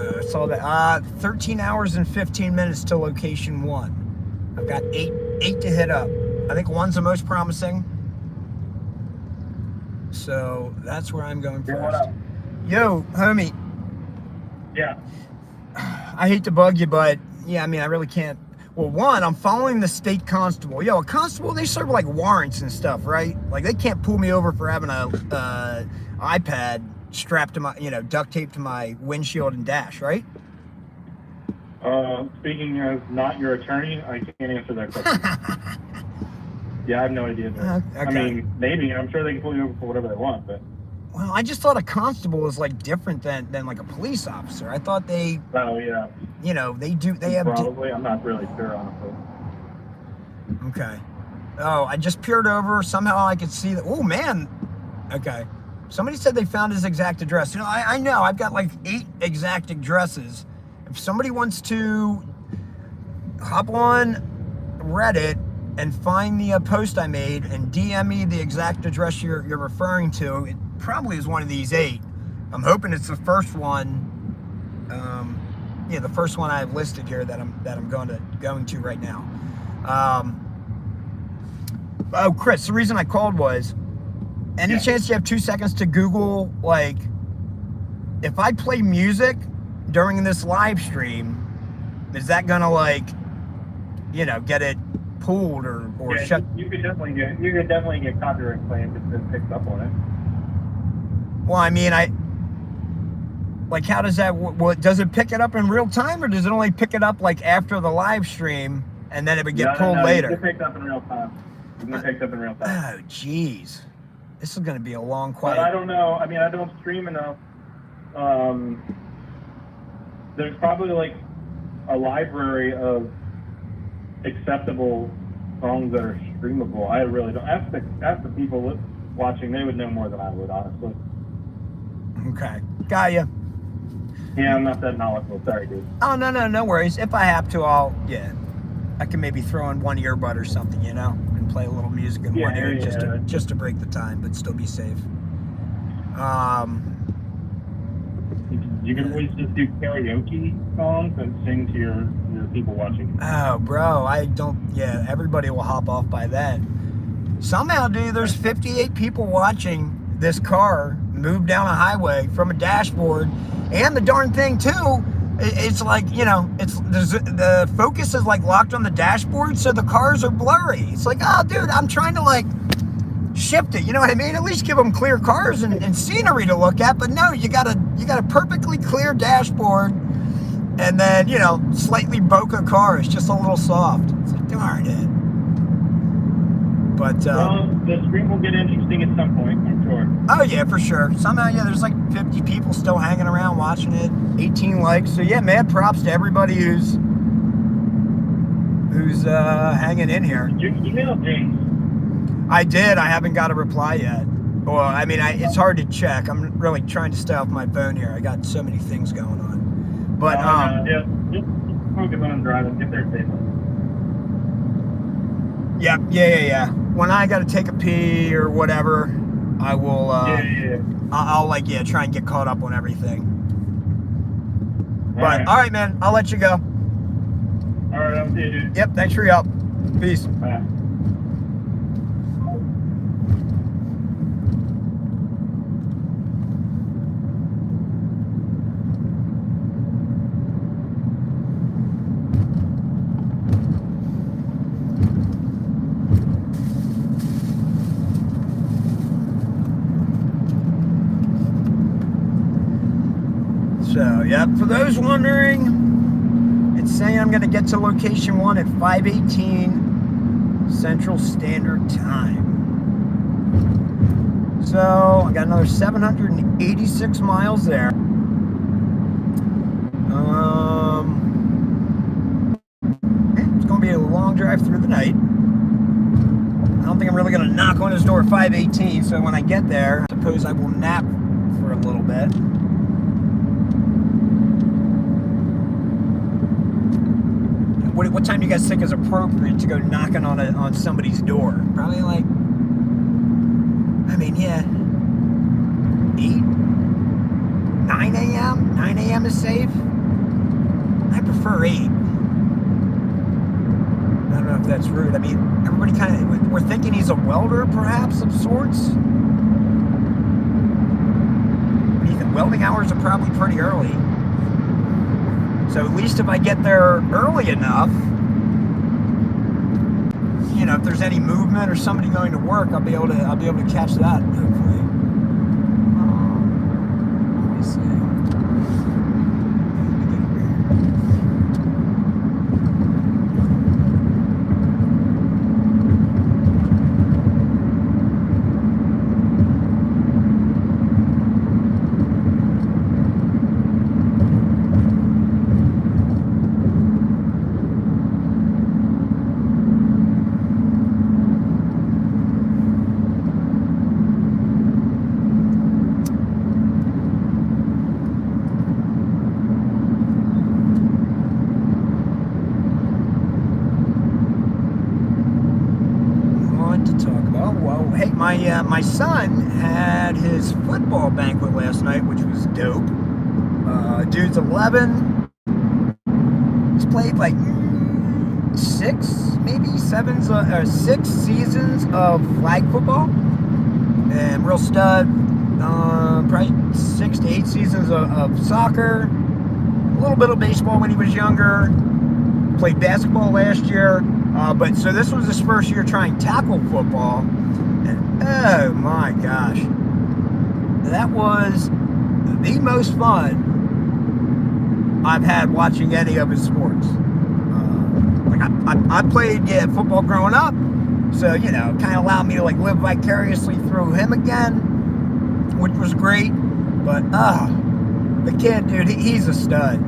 I saw that. 13 hours and 15 minutes to location 1. I've got eight to hit up. I think 1's the most promising. So that's where I'm going first. What up? Yo, homie. Yeah. I hate to bug you, but yeah, I mean, I really can't. Well, 1, I'm following the state constable. Yo, a constable, they serve like warrants and stuff, right? Like, they can't pull me over for having a iPad strapped to my, duct taped to my windshield and dash, right? Speaking as not your attorney, I can't answer that question. Yeah, I have no idea. Okay. I mean, maybe. I'm sure they can pull you over for whatever they want, but... Well, I just thought a constable was like different than like a police officer. I thought they... Oh, yeah. They have... Probably. I'm not really sure, honestly. Okay. Oh, I just peered over. Somehow I could see that... Oh, man. Okay. Somebody said they found his exact address. I know. I've got like 8 exact addresses. If somebody wants to hop on Reddit and find the post I made and DM me the exact address you're referring to, it probably is one of these 8. I'm hoping it's the first one. The first one I've listed here that I'm going to right now. Oh, Chris, the reason I called was Any Yeah. chance you have 2 seconds to Google, like, if I play music during this live stream, is that gonna, like, you know, get it pulled or Yeah, shut? you could definitely get copyright claims if it picks up on it. Well, I mean, like, how does that? What does it pick it up in real time, or does it only pick it up like after the live stream and then it would get pulled later? You get picked up in real time. Oh, jeez, this is gonna be a long, quiet. But I don't know. I mean, I don't stream enough. There's probably like a library of acceptable songs that are streamable. I really don't. Ask the people watching; they would know more than I would, honestly. Okay, got you. Yeah, I'm not that knowledgeable. Sorry, dude. Oh, no worries. If I have to, I can maybe throw in one earbud or something, you know, and play a little music in one ear just to break the time, but still be safe. You can always just do karaoke songs and sing to your people watching. Oh, bro, everybody will hop off by then. Somehow, dude, there's 58 people watching this car move down a highway from a dashboard, and the darn thing too, it's like, you know, the focus is like locked on the dashboard, so the cars are blurry. It's like, oh, dude, I'm trying to like shift it, you know what I mean? At least give them clear cars and scenery to look at. But no, you got a perfectly clear dashboard, and then, you know, slightly bokeh cars, just a little soft. It's like, darn it. But well, the stream will get interesting at some point, I'm sure. Oh yeah, for sure. Somehow, yeah, there's like 50 people still hanging around watching it. 18 likes. So yeah, mad props to everybody who's hanging in here. Did you email James? I did. I haven't got a reply yet. Well, I mean, it's hard to check. I'm really trying to stay off my phone here. I got so many things going on. But just focus on driving. Get there safely. Yeah. When I got to take a pee or whatever, I will. I'll try and get caught up on everything. But all right, man. I'll let you go. All right, I'll see you, dude. Yep. Thanks for your help. Peace. Bye. So, yep, for those wondering, it's saying I'm going to get to location 1 at 5:18 Central Standard Time. So, I got another 786 miles there. It's going to be a long drive through the night. I don't think I'm really going to knock on his door at 5:18, so when I get there, I suppose I will nap for a little bit. What time do you guys think is appropriate to go knocking on somebody's door? Probably like, I mean, yeah, 8, 9 a.m. 9 a.m. is safe. I prefer 8. I don't know if that's rude. I mean, everybody kind of, we're thinking he's a welder, perhaps, of sorts. Ethan, welding hours are probably pretty early. So at least if I get there early enough, you know, if there's any movement or somebody going to work, I'll be able to catch that, hopefully. Let me see. My son had his football banquet last night, which was dope. Dude's 11. He's played like 6 seasons of flag football. and real stud. Probably 6 to 8 seasons of soccer. A little bit of baseball when he was younger. Played basketball last year. But so this was his first year trying tackle football. And oh my gosh. That was the most fun I've had watching any of his sports. I played football growing up, so you know, kind of allowed me to like live vicariously through him again, which was great. But the kid, dude, he's a stud.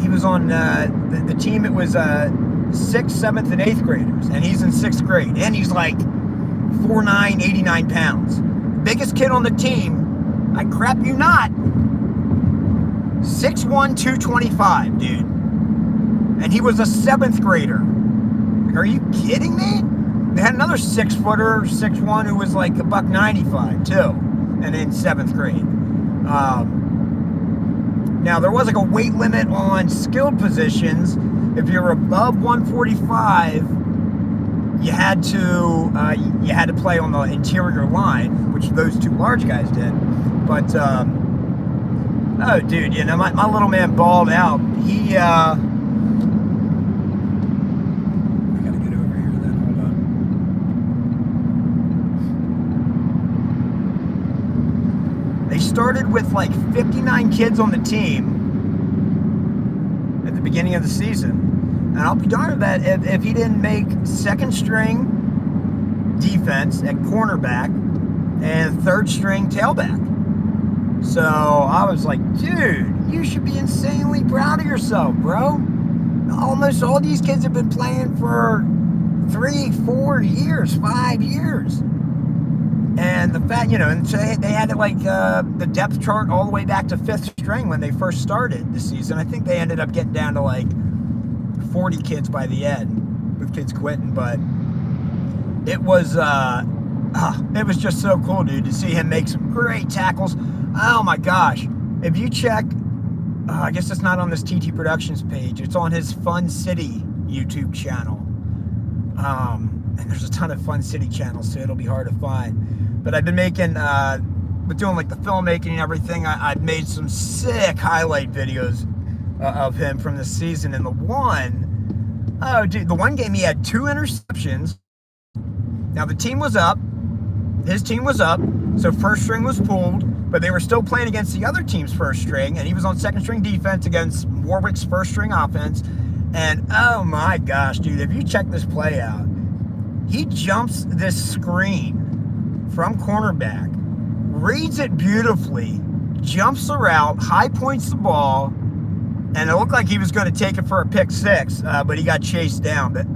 He was on the team. It was 6th, 7th, and 8th graders, and he's in 6th grade, and he's like 4'9", 89 pounds. Biggest kid on the team, I crap you not, 6'1", 225, dude. And he was a 7th grader. Like, are you kidding me? They had another 6-footer, 6'1", who was like $195 too, and in 7th grade. Now there was like a weight limit on skilled positions. If you're above 145, you had to play on the interior line, which those two large guys did. But oh, dude, you know, my little man balled out. He I gotta get over here then. Hold on. They started with like 59 kids on the team at the beginning of the season. And I'll be darned that if he didn't make 2nd string defense at cornerback and 3rd string tailback. So I was like, dude, you should be insanely proud of yourself, bro. Almost all these kids have been playing for 3, 4 years, 5 years. And the fact, you know, and so they had like the depth chart all the way back to 5th string when they first started the season. I think they ended up getting down to like 40 kids by the end, with kids quitting. But it was just so cool, dude, to see him make some great tackles. Oh my gosh! If you check, I guess it's not on this TT Productions page. It's on his Fun City YouTube channel. And there's a ton of Fun City channels, so it'll be hard to find. But I've been making, with doing like the filmmaking and everything, I've made some sick highlight videos of him from this season. And the one game he had 2 interceptions. Now the team was up, his team was up, so 1st string was pulled, but they were still playing against the other team's 1st string, and he was on 2nd string defense against Warwick's 1st string offense. And oh my gosh, dude, if you check this play out, he jumps this screen from cornerback, reads it beautifully, jumps the route, high points the ball, and it looked like he was going to take it for a pick 6, but he got chased down. But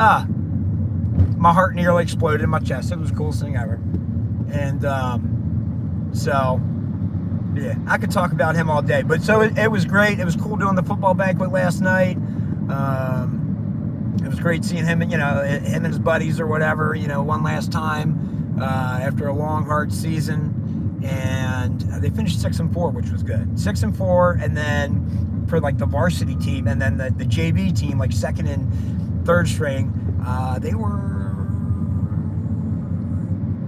my heart nearly exploded in my chest. It was the coolest thing ever. And so, yeah, I could talk about him all day. But so it was great. It was cool doing the football banquet last night. It was great seeing him, you know, him and his buddies or whatever, you know, one last time after a long, hard season. And they finished 6-4, which was good. 6-4, and then for like the varsity team, and then the JV team, like 2nd and 3rd string, they were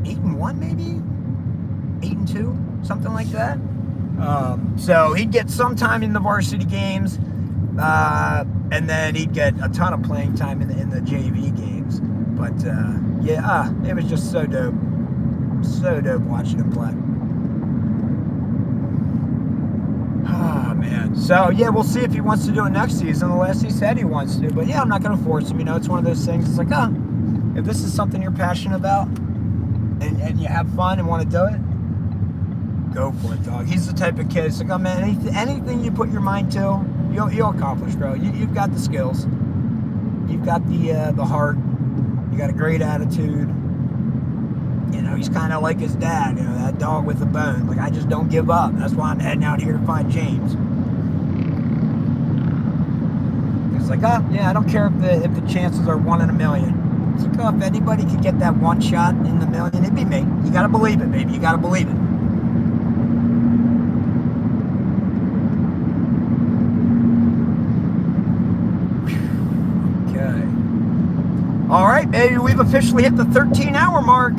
8-1 maybe, 8-2, something like that. So he'd get some time in the varsity games, and then he'd get a ton of playing time in the JV games. But yeah, it was just so dope watching him play. Oh man. So yeah, we'll see if he wants to do it next season, unless he said he wants to. But yeah, I'm not gonna force him. You know, it's one of those things. It's like, if this is something you're passionate about and you have fun and want to do it, go for it, dog. He's the type of kid. It's like, oh man, anything you put your mind to, you'll accomplish, bro. You've got the skills, you've got the heart, you got a great attitude. You know, he's kind of like his dad, you know, that dog with a bone. Like, I just don't give up. That's why I'm heading out here to find James. It's like, yeah, I don't care if the chances are 1 in a million. It's like, if anybody could get that one shot in the million, it'd be me. You gotta believe it, baby. You gotta believe it. Okay. All right, baby. We've officially hit the 13-hour mark.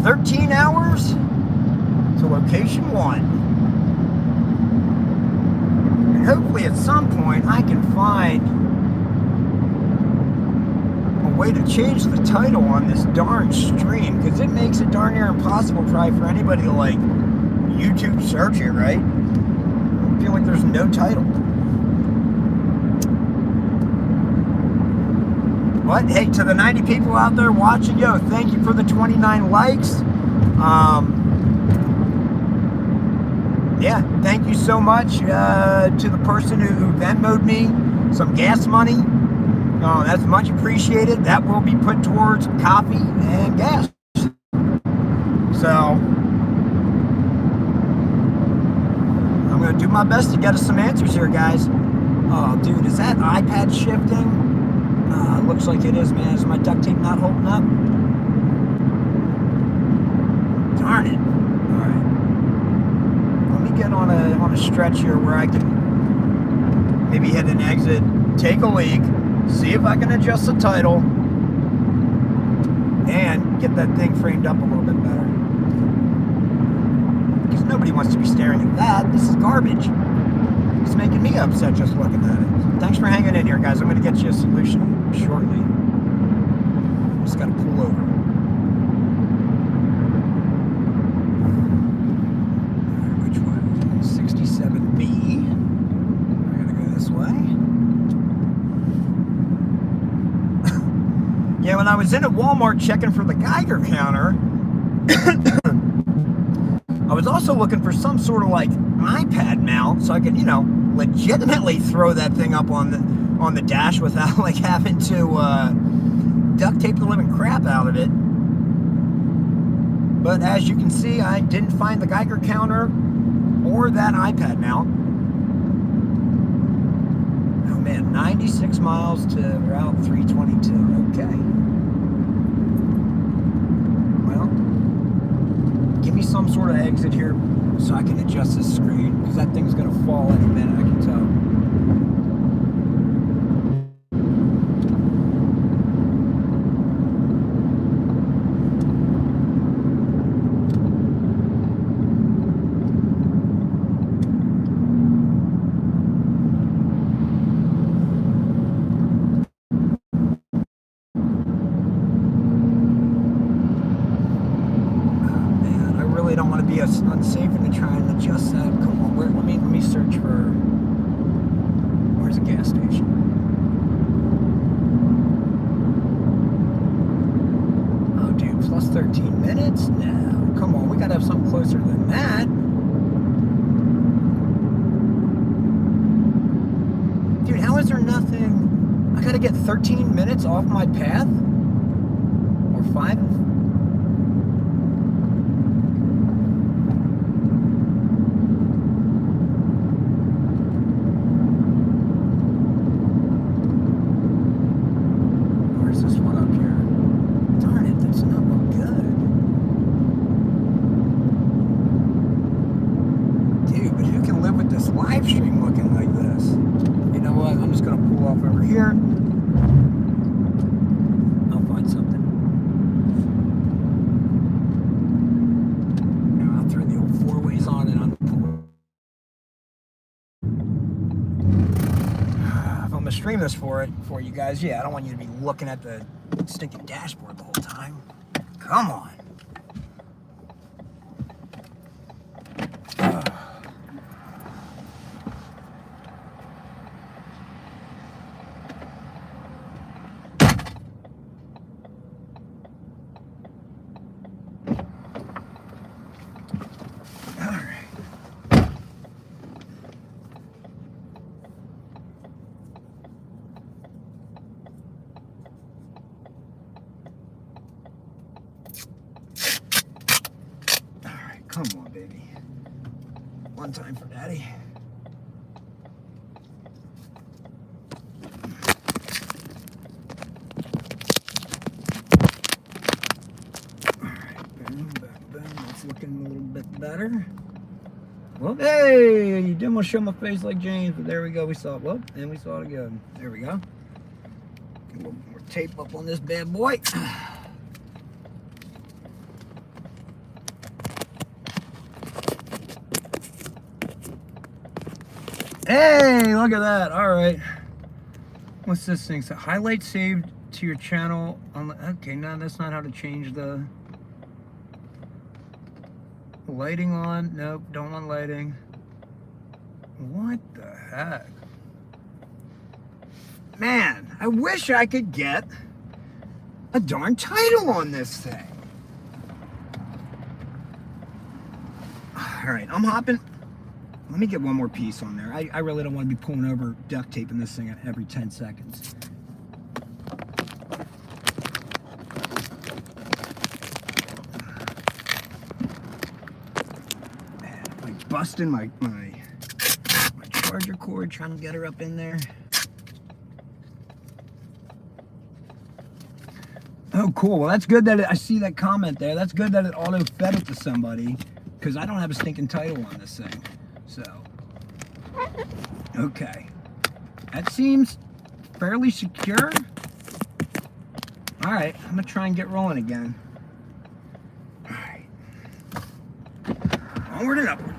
13 hours to location 1. And hopefully at some point I can find a way to change the title on this darn stream, because it makes it darn near impossible probably for anybody to like YouTube search it, right? I feel like there's no title. But hey, to the 90 people out there watching, yo, thank you for the 29 likes. Yeah, thank you so much to the person who Venmo'd me some gas money. That's much appreciated. That will be put towards coffee and gas. So I'm going to do my best to get us some answers here, guys. Oh, dude, is that iPad shifting? Looks like it is, man. Is my duct tape not holding up? Darn it. All right. Let me get on a stretch here where I can maybe hit an exit, take a leak, see if I can adjust the title, and get that thing framed up a little bit better. Because nobody wants to be staring at that. This is garbage. It's making me upset just looking at it. Thanks for hanging in here, guys. I'm going to get you a solution shortly. Just got to pull over. Which one? 67B. We're going to go this way. Yeah, when I was in at Walmart checking for the Geiger counter, I was also looking for some sort of like iPad mount so I could, legitimately throw that thing up on the dash without like having to duct tape the living crap out of it. But as you can see, I didn't find the Geiger counter or that iPad mount. Oh man, 96 miles to Route 322. Okay. Well, give me some sort of exit here so I can adjust this screen, because that thing's going to fall any minute, I can tell. Unsafe and to try and adjust that. Come on, let me search for, where's a gas station? Oh dude, plus 13 minutes? No, come on, we gotta have something closer than that. Dude, how is there nothing? I gotta get 13 minutes off my path? Or 5? Stream this for you guys. Yeah, I don't want you to be looking at the stinking dashboard the whole time. Come on. Come on, baby. One time for daddy. Alright, boom, boom, boom. That's looking a little bit better. Well, hey, you didn't want to show my face like James, but there we go. We saw it. Well, and we saw it again. There we go. Get a little more tape up on this bad boy. Hey, look at that. All right. What's this thing? So highlight saved to your channel. Okay, no, that's not how to change the lighting on. Nope, don't want lighting. What the heck? Man, I wish I could get a darn title on this thing. All right, I'm hopping. Let me get one more piece on there. I really don't want to be pulling over duct taping this thing every 10 seconds. Man, I'm like busting my charger cord, trying to get her up in there. Oh, cool. Well, that's good that I see that comment there. That's good that it auto-fed it to somebody, because I don't have a stinking title on this thing. So, okay. That seems fairly secure. All right, I'm going to try and get rolling again. All right. Onward and upward.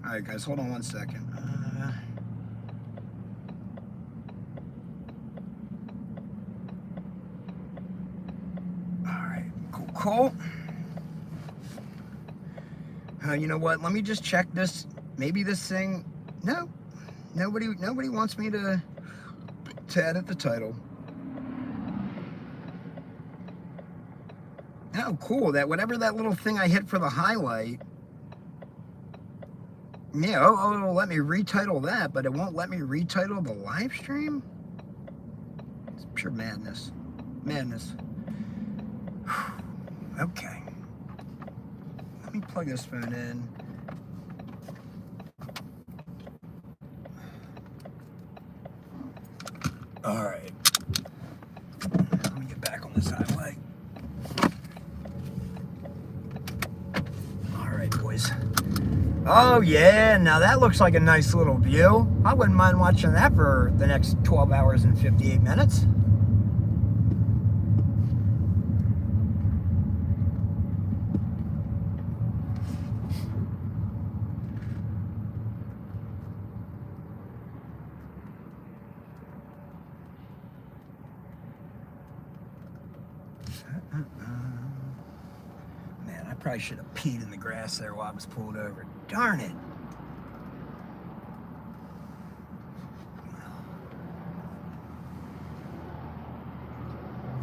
All right, guys, hold on one second. All right, cool. You know what? Let me just check this. Maybe this thing. No, nobody wants me to edit the title. Oh, cool. That whatever that little thing I hit for the highlight. Yeah, it'll let me retitle that, but it won't let me retitle the live stream? It's pure madness. Madness. Okay. Let me plug this phone in. All right. Let me get back on this highlight. All right, boys. Oh yeah, now that looks like a nice little view. I wouldn't mind watching that for the next 12 hours and 58 minutes. Man, I probably should have peed in the grass there while I was pulled over. Darn it.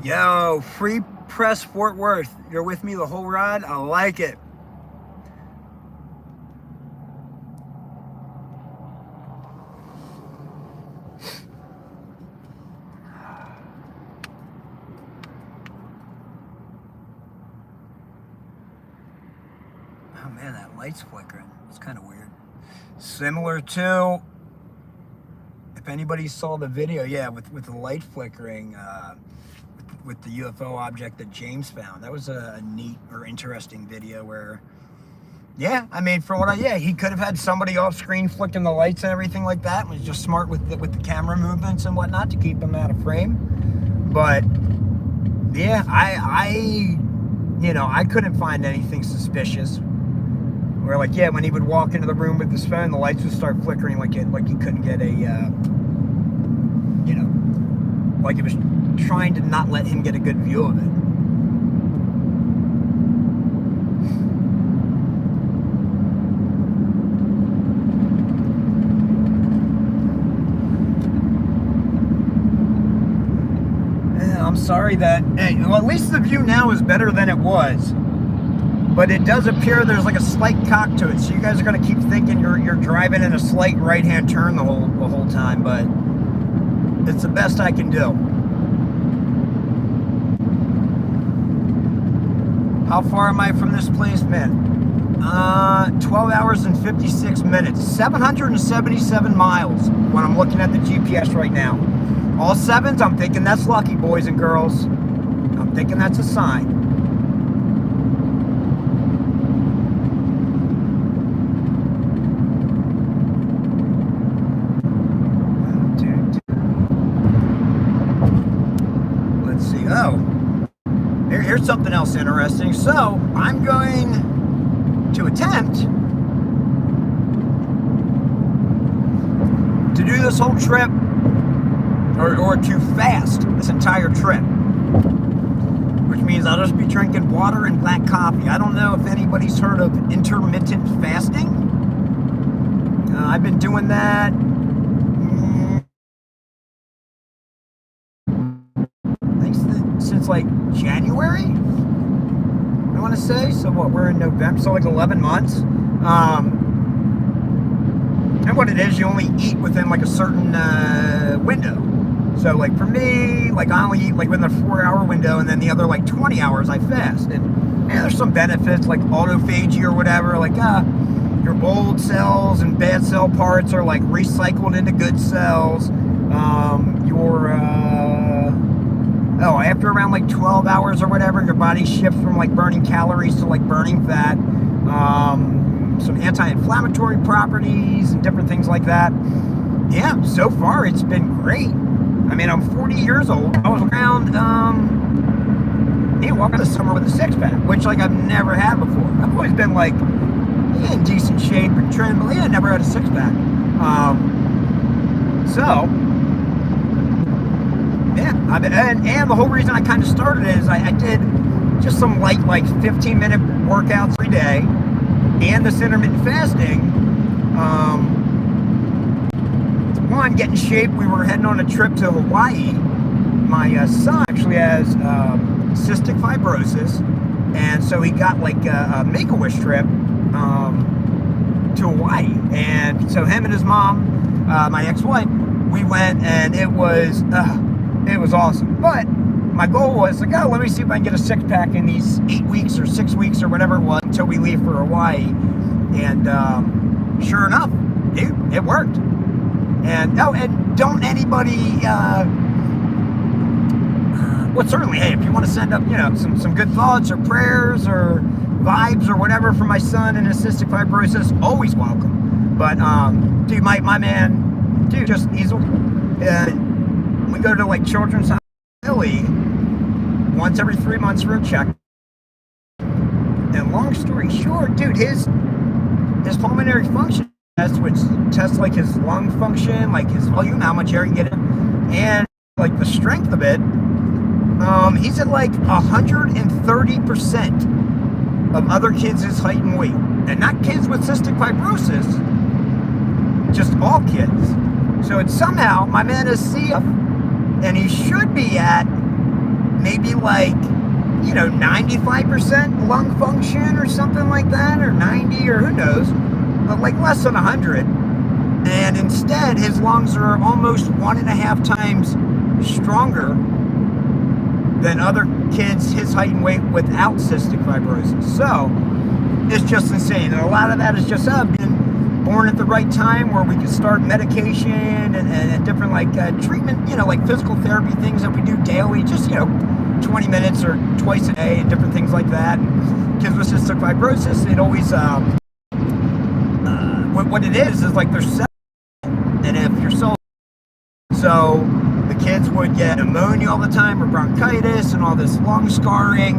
Yo, Free Press Fort Worth. You're with me the whole ride? I like it. Oh man, that light's flickering. It's kind of weird. Similar to, if anybody saw the video, yeah, with the light flickering, with the UFO object that James found. That was a neat or interesting video where, yeah, I mean, he could have had somebody off screen flicking the lights and everything like that. And was just smart with the camera movements and whatnot to keep him out of frame. But yeah, I couldn't find anything suspicious. Where like, yeah, when he would walk into the room with his phone, the lights would start flickering like he couldn't get a, like it was trying to not let him get a good view of it. Yeah, I'm sorry that, hey, well, at least the view now is better than it was. but it does appear there's like a slight cock to it. So you guys are gonna keep thinking you're driving in a slight right-hand turn the whole time, but it's the best I can do. How far am I from this place, man? 12 hours and 56 minutes. 777 miles when I'm looking at the GPS right now. All sevens, I'm thinking that's lucky, boys and girls. I'm thinking that's a sign. Let's see. Oh, here's something else interesting. So I'm going to attempt to do this whole trip, or to fast this entire trip, which means I'll just be drinking water and black coffee. I don't know if anybody's heard of intermittent fasting. I've been doing that since like January, I want to say. So what, we're in November, so like 11 months. And what it is, you only eat within like a certain window. So like for me, like I only eat like within a 4-hour window, and then the other like 20 hours I fast. And there's some benefits like autophagy or whatever, like your old cells and bad cell parts are like recycled into good cells. After around like 12 hours or whatever, your body shifts from like burning calories to like burning fat. Some anti-inflammatory properties and different things like that. Yeah, so far it's been great. I mean, I'm 40 years old. I was around, walking this summer with a six-pack, which like I've never had before. I've always been like in decent shape and trim, but I never had a six-pack. And the whole reason I kind of started it is I did just some like 15-minute workouts every day, and this intermittent fasting. One, get in shape. We were heading on a trip to Hawaii. My son actually has cystic fibrosis, and so he got like a Make-A-Wish trip to Hawaii. And so him and his mom, my ex-wife, we went, and it was awesome. But my goal was like, let me see if I can get a six-pack in these 8 weeks or 6 weeks or whatever it was until we leave for Hawaii. And sure enough, dude, it worked. And don't anybody, certainly, hey, if you want to send up, some good thoughts or prayers or vibes or whatever for my son and his cystic fibrosis, always welcome. But, dude, my man, dude, just, we go to like Children's Hospital Philly once every 3 months for a check. And long story short, dude, his pulmonary function test, which tests like his lung function, like his volume, how much air you get in, and like the strength of it, he's at like 130% of other kids' his height and weight. And not kids with cystic fibrosis, just all kids. So it's somehow, my man is CF, and he should be at maybe like, 95% lung function or something like that, or 90, or who knows, but like less than 100. And instead, his lungs are almost 1.5 times stronger than other kids his height and weight without cystic fibrosis. So it's just insane. And a lot of that is just being born at the right time, where we could start medication and different like treatment, like physical therapy things that we do daily, just 20 minutes or twice a day, and different things like that. And kids with cystic fibrosis, it always what it is like there's cells, and if your cells, so the kids would get pneumonia all the time, or bronchitis, and all this lung scarring,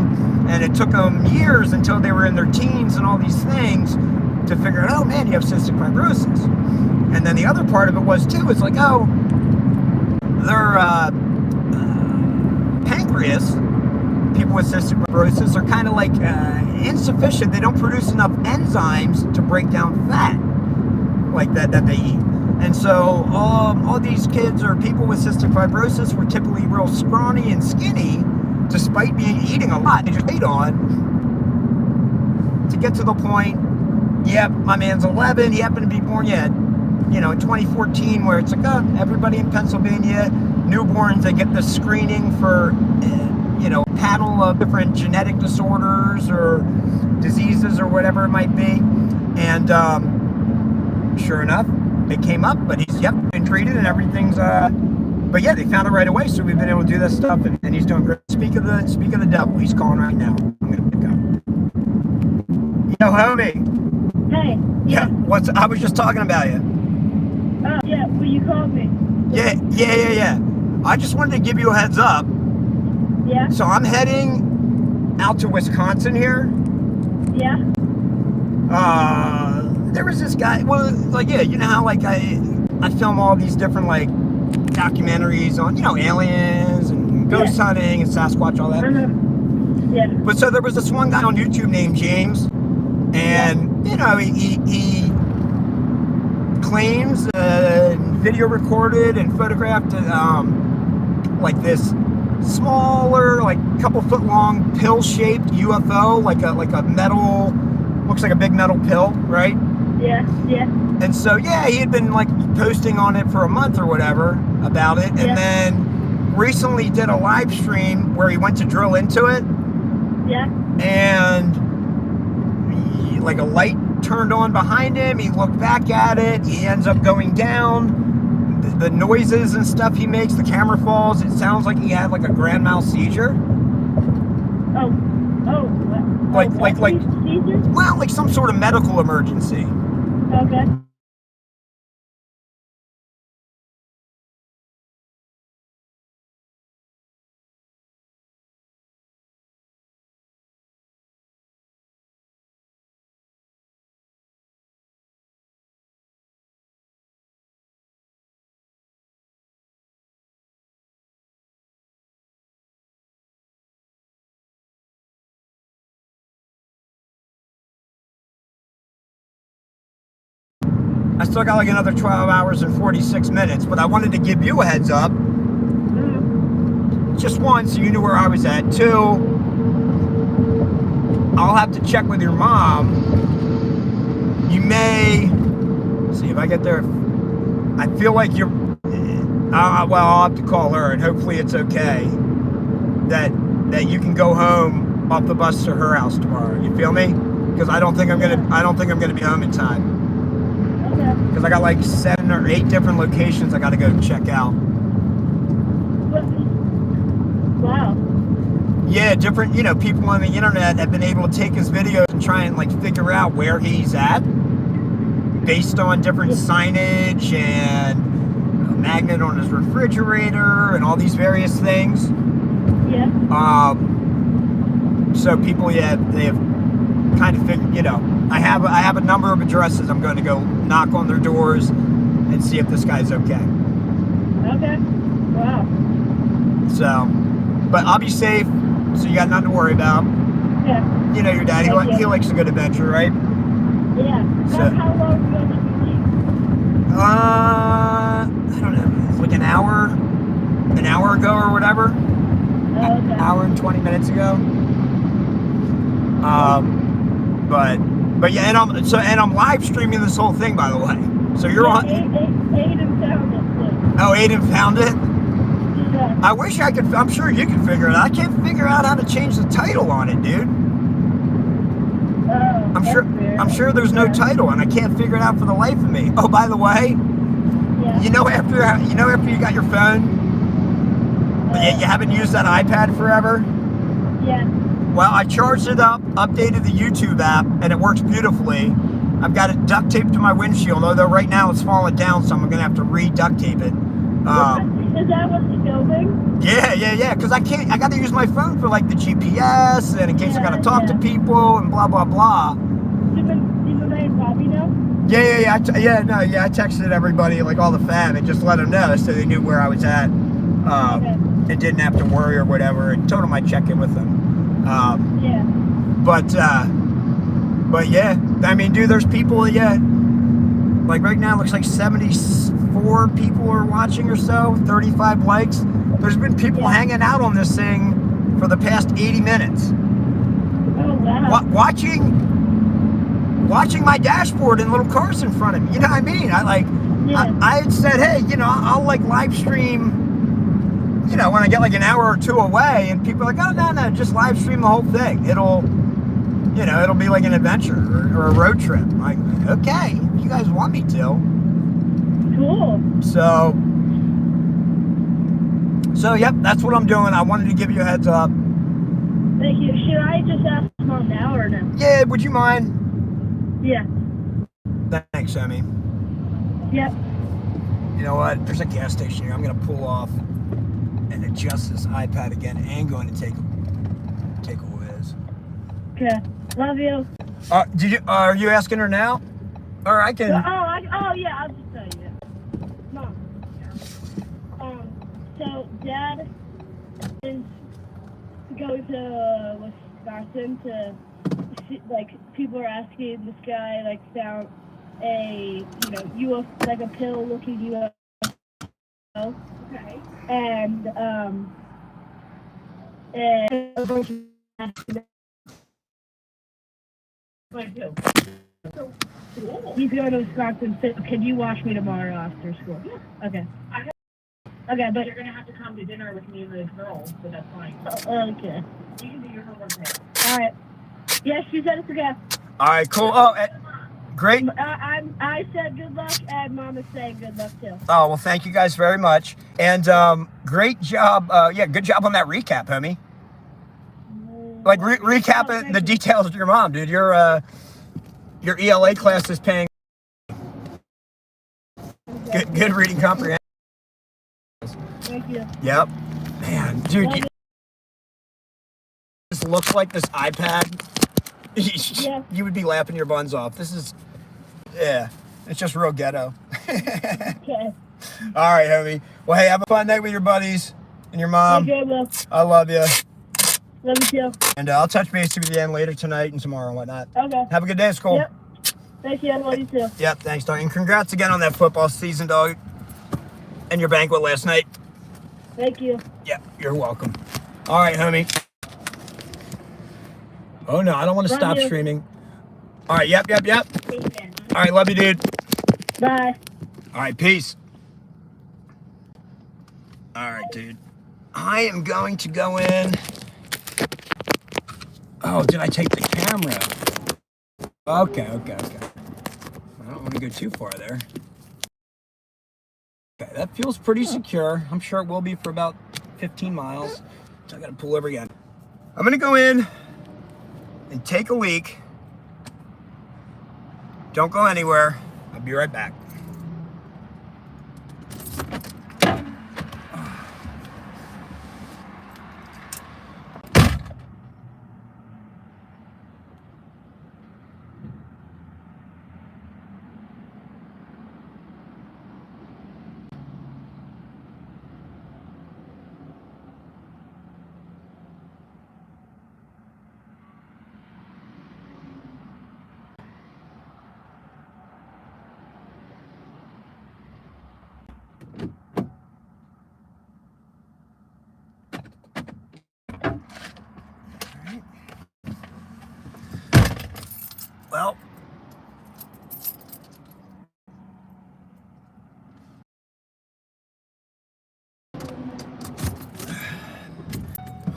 and it took them years until they were in their teens and all these things to figure out, oh man, you have cystic fibrosis. And then the other part of it was too, it's like, their pancreas, people with cystic fibrosis, are kind of like insufficient. They don't produce enough enzymes to break down fat like that they eat. And so all these kids or people with cystic fibrosis were typically real scrawny and skinny, despite eating a lot. They just ate on. get to the point, yep, my man's 11. He happened to be born, in 2014, where it's like, oh, everybody in Pennsylvania, newborns, they get the screening for, a panel of different genetic disorders or diseases or whatever it might be. And sure enough, it came up, but he's, been treated and everything's, but yeah, they found it right away, so we've been able to do this stuff, and he's doing great. Speak of the devil, he's calling right now. I'm gonna pick up. Yo, homie. Hey. Yeah. I was just talking about you. Oh, yeah. Well, you called me. Yeah. I just wanted to give you a heads up. Yeah. So I'm heading out to Wisconsin here. Yeah. There was this guy. Well, you know how I film all these different documentaries on aliens and ghost hunting and Sasquatch, all that. Yeah. But so there was this one guy on YouTube named James, and he claims video recorded and photographed this smaller, couple foot long pill-shaped UFO, like a metal, looks like a big metal pill, right? Yeah. And so he had been posting on it for a month or whatever about it, and then recently did a live stream where he went to drill into it. Yeah. And a light turned on behind him. He looked back at it. He ends up going down. The noises and stuff he makes, the camera falls. It sounds like he had a grand mal seizure. Oh. Seizure? Well, some sort of medical emergency. Okay. I still got another 12 hours and 46 minutes, but I wanted to give you a heads up. Just one, so you knew where I was at. Two, I'll have to check with your mom. You may, see if I get there. I feel like you're, I'll have to call her, and hopefully it's okay that you can go home off the bus to her house tomorrow. You feel me? Because I don't think I'm gonna be home in time. Because I got 7 or 8 different locations I got to go check out. Wow. Yeah, different, people on the internet have been able to take his videos and try and figure out where he's at based on different signage and a magnet on his refrigerator and all these various things. Yeah. So people, they have kind of figured, I have a number of addresses. I'm going to go knock on their doors and see if this guy's okay. Okay. Wow. So, but I'll be safe, so you got nothing to worry about. Yeah. Your dad, he likes a good adventure, right? Yeah. So, how long ago did you leave? I don't know, an hour ago or whatever. Oh, okay. Hour and 20 minutes ago. But yeah, and I'm live streaming this whole thing, by the way. So you're on. Aiden found it. Oh, Aiden found it. Yeah. I wish I could. I'm sure you can figure it out. I can't figure out how to change the title on it, dude. I'm sure there's no title, and I can't figure it out for the life of me. Oh, by the way, after you got your phone, you haven't used that iPad forever. Yeah. Well, I charged it up, updated the YouTube app, and it works beautifully. I've got it duct taped to my windshield, although right now it's falling down, so I'm going to have to re-duct tape it. Is that what's filming? Yeah, because I got to use my phone for the GPS, and in case I got to talk to people, and blah, blah, blah. Did Renee and Bobby know? Yeah, I texted everybody, all the fam, and just let them know so they knew where I was at, and didn't have to worry or whatever, and told them I'd check in with them. Yeah. But yeah, I mean, dude, there's people, right now it looks like 74 people are watching or so, 35 likes. There's been people hanging out on this thing for the past 80 minutes. Oh, wow. Watching watching my dashboard and little cars in front of me. You know what I mean? Yeah. I had said, hey, you know, I'll like live stream, you know, when I get like an hour or two away, and people are like, oh, no, just live stream the whole thing. It'll be like an adventure or a road trip. I'm like, okay, if you guys want me to. Cool. So yep, that's what I'm doing. I wanted to give you a heads up. Thank you. Should I just ask Mom now or no? Yeah, would you mind? Yeah. Thanks, Emmy. Yep. You know what? There's a gas station here. I'm gonna pull off and adjust this iPad again and going to take a whiz. Okay. Love you. Are you asking her now? Or I can. Oh yeah, I'll just tell you. Mom. So Dad is going to Wisconsin to see, like, people are asking this guy like found a UFO, like a pill-looking UFO. Okay. And he's going to Wisconsin, so can you watch me tomorrow after school? Yeah. Okay. Okay, but You're gonna have to come to dinner with me and the girls, so that's fine. okay. You can do your homework there. All right. Yeah, she said it's okay. All right, cool. Oh, great. I said good luck, and Mama's saying good luck too. Oh, well, thank you guys very much. And great job. Yeah, good job on that recap, homie. Like, recap the details of your mom, dude. Your ELA class is paying. Good reading comprehension. Thank you. Yep. Man, dude, this looks like this iPad. Yeah. You would be laughing your buns off. This is, yeah, it's just real ghetto. Okay. All right, homie. Well, hey, have a fun night with your buddies and your mom. Okay, Will. I love you. Love you too. And I'll touch base with you again later tonight and tomorrow and whatnot. Okay. Have a good day at school. Yep. Thank you. I love you too. Yep, thanks, dog. And congrats again on that football season, dog. And your banquet last night. Thank you. Yep, you're welcome. All right, homie. Oh, no, I don't want to stop streaming. All right, yep. All right, love you, dude. Bye. All right, peace. All right, dude. I am going to go in. Oh, did I take the camera? Okay. I don't want to go too far there. Okay, that feels pretty secure. I'm sure it will be for about 15 miles. So I got to pull over again. I'm going to go in and take a leak. Don't go anywhere. I'll be right back.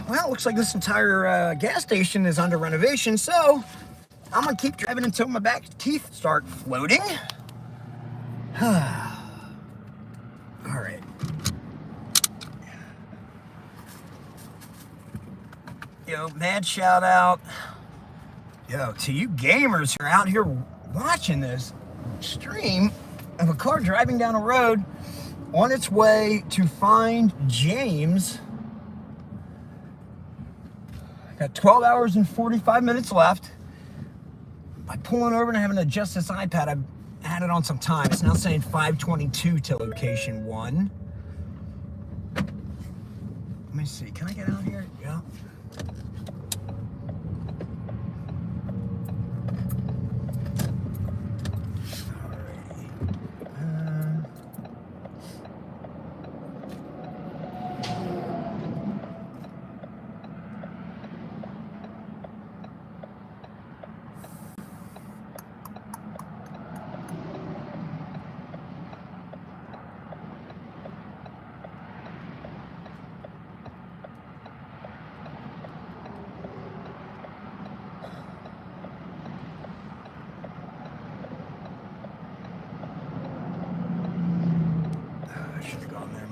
Well, it looks like this entire gas station is under renovation, so I'm gonna keep driving until my back teeth start floating. All right. Yo, mad shout out. Yo, to you gamers who are out here watching this stream of a car driving down a road on its way to find James. Got 12 hours and 45 minutes left. By pulling over and having to adjust this iPad, I've had it on some time. It's now saying 5:22 to location 1. Let me see. Can I get out here? Yeah.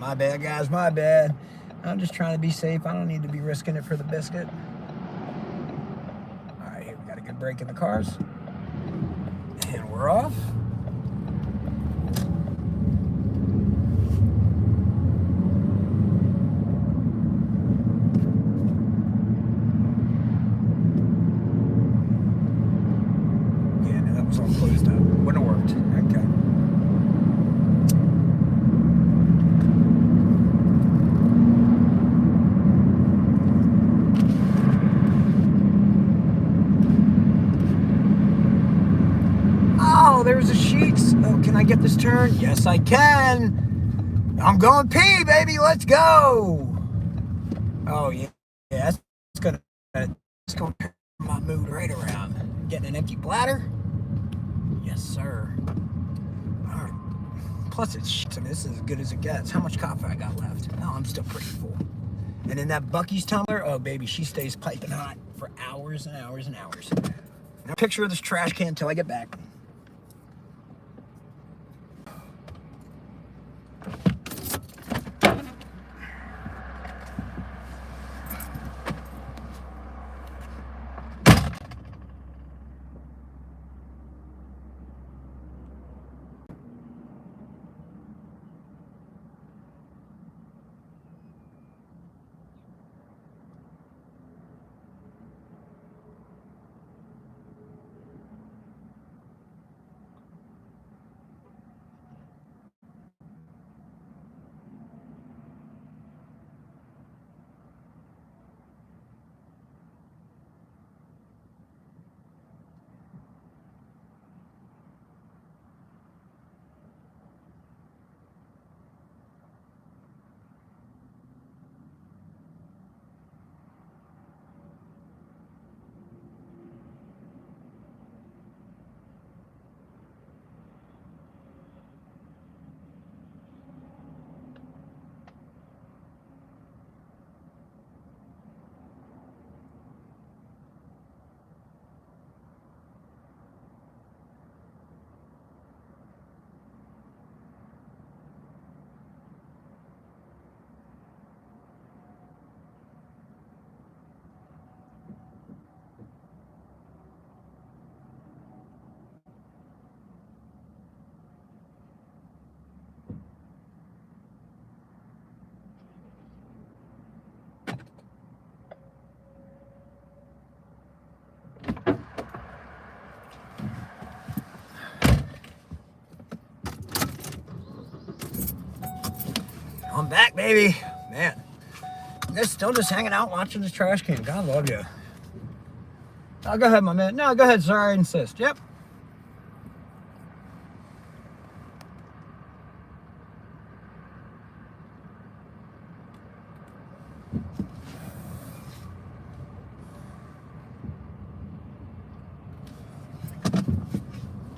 My bad, guys, my bad. I'm just trying to be safe. I don't need to be risking it for the biscuit. All right, here we got a good break in the cars. And we're off. Yeah, no, that was all closed up. Wouldn't have worked. Okay. Oh, there's the sheets. Oh, can I get this turn? Yes, I can. I'm going pee, baby. Let's go. Oh, yeah. Yeah, that's gonna turn my mood right around. Getting an empty bladder? Yes, sir. All right. Plus, it's shit. I mean, this is as good as it gets. How much coffee I got left? No, I'm still pretty full. And in that Bucky's tumbler, oh, baby, she stays piping hot for hours and hours and hours. Now, picture of this trash can until I get back. I'm back, baby. Man, they're still just hanging out watching this trash can. God love you. Oh, go ahead, my man. No, go ahead, sir. I insist. Yep.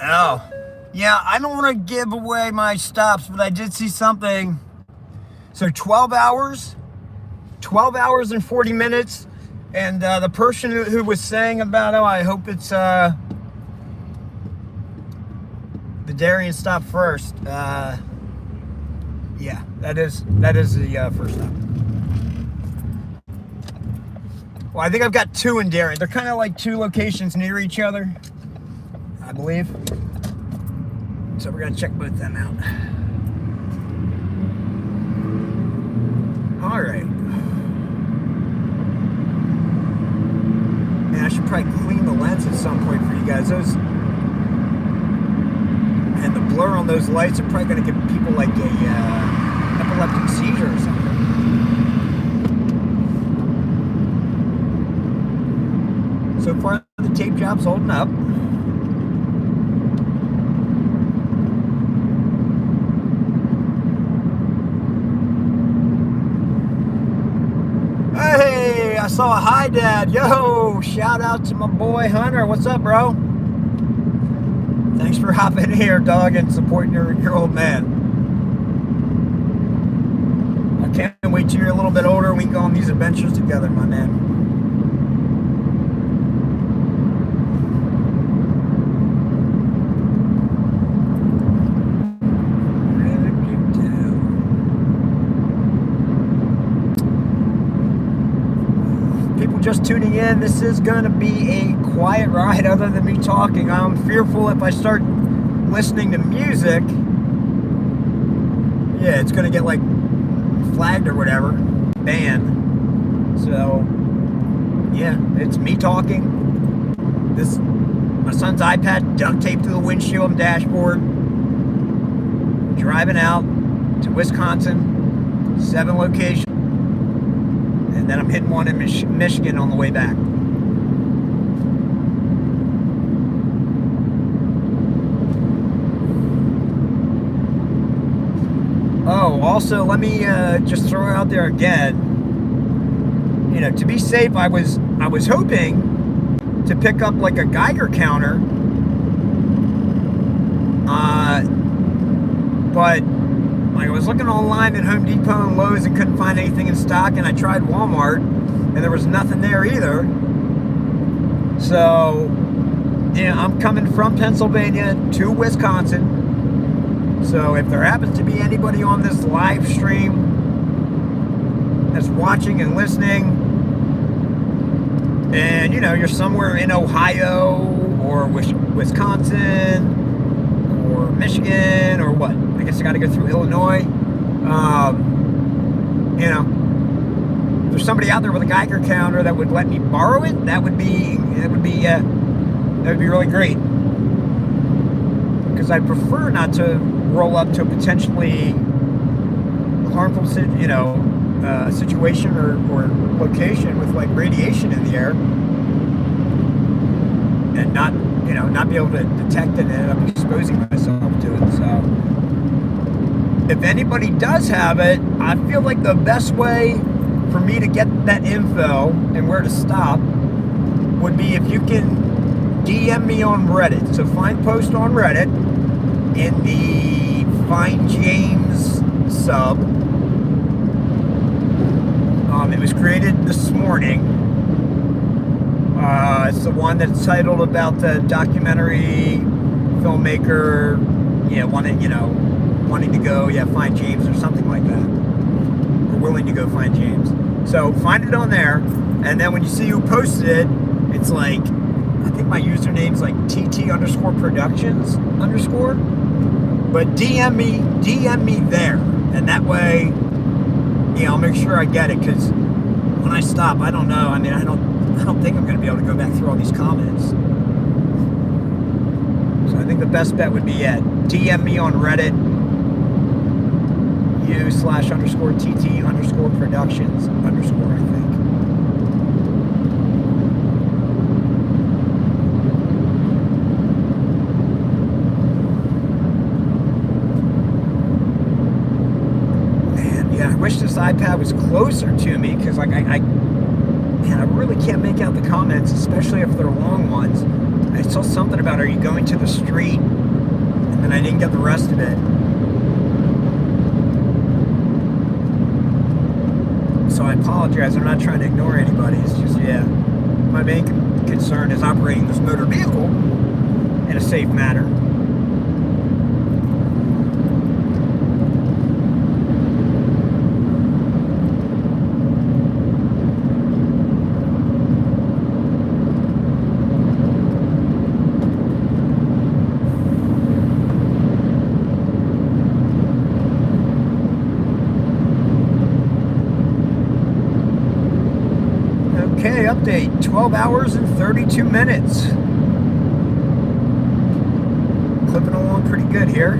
Oh, yeah, I don't want to give away my stops, but I did see something. So 12 hours and 40 minutes. And the person who was saying about, oh, I hope it's the Darien stop first. Yeah, that is the first stop. Well, I think I've got two in Darien. They're kind of like two locations near each other, I believe. So we're gonna check both them out. All right. Man, I should probably clean the lens at some point for you guys. Those and the blur on those lights are probably gonna give people like a epileptic seizure or something. So far, the tape job's holding up. Hey, I saw a hi dad. Yo, shout out to my boy Hunter. What's up, bro? Thanks for hopping in here, dog, and supporting your old man. I can't wait till you're a little bit older and we can go on these adventures together, my man. just tuning in, this is going to be a quiet ride other than me talking. I'm fearful if I start listening to music, yeah, it's going to get like flagged or whatever, banned. So, yeah, it's me talking. This, my son's iPad duct taped to the windshield and dashboard. Driving out to Wisconsin, 7 locations. And then I'm hitting one in Michigan on the way back. Oh, also, let me just throw out there again. You know, to be safe, I was hoping to pick up like a Geiger counter. But like, I was looking online at Home Depot and Lowe's and couldn't find anything in stock, and I tried Walmart and there was nothing there either. So, yeah, I'm coming from Pennsylvania to Wisconsin. So if there happens to be anybody on this live stream that's watching and listening, and you know, you're somewhere in Ohio or Wisconsin or Michigan or what? I guess I got to go through Illinois. You know, if there's somebody out there with a Geiger counter that would let me borrow it, that would be really great. Because I prefer not to roll up to a potentially harmful, you know, situation or location with like radiation in the air, and not, you know, not be able to detect it and end up exposing myself to it. So if anybody does have it, I feel like the best way for me to get that info and where to stop would be if you can DM me on Reddit. So find post on Reddit in the Find James sub. It was created this morning. It's the one that's titled about the documentary filmmaker, wanting to go, find James or something like that. Or willing to go find James. So find it on there, and then when you see who posted it, it's like, I think my username's like TT_productions_. But DM me there, and that way, I'll make sure I get it, because when I stop, I don't know. I mean, I don't think I'm going to be able to go back through all these comments. So I think the best bet would be DM me on Reddit, u/_TT_productions_, I think. I wish this iPad was closer to me, because like I really can't make out the comments, especially if they're long ones. I saw something about, are you going to the street? And then I didn't get the rest of it. So I apologize. I'm not trying to ignore anybody. It's just, my main concern is operating this motor vehicle in a safe manner. Okay, update, 12 hours and 32 minutes. Clipping along pretty good here.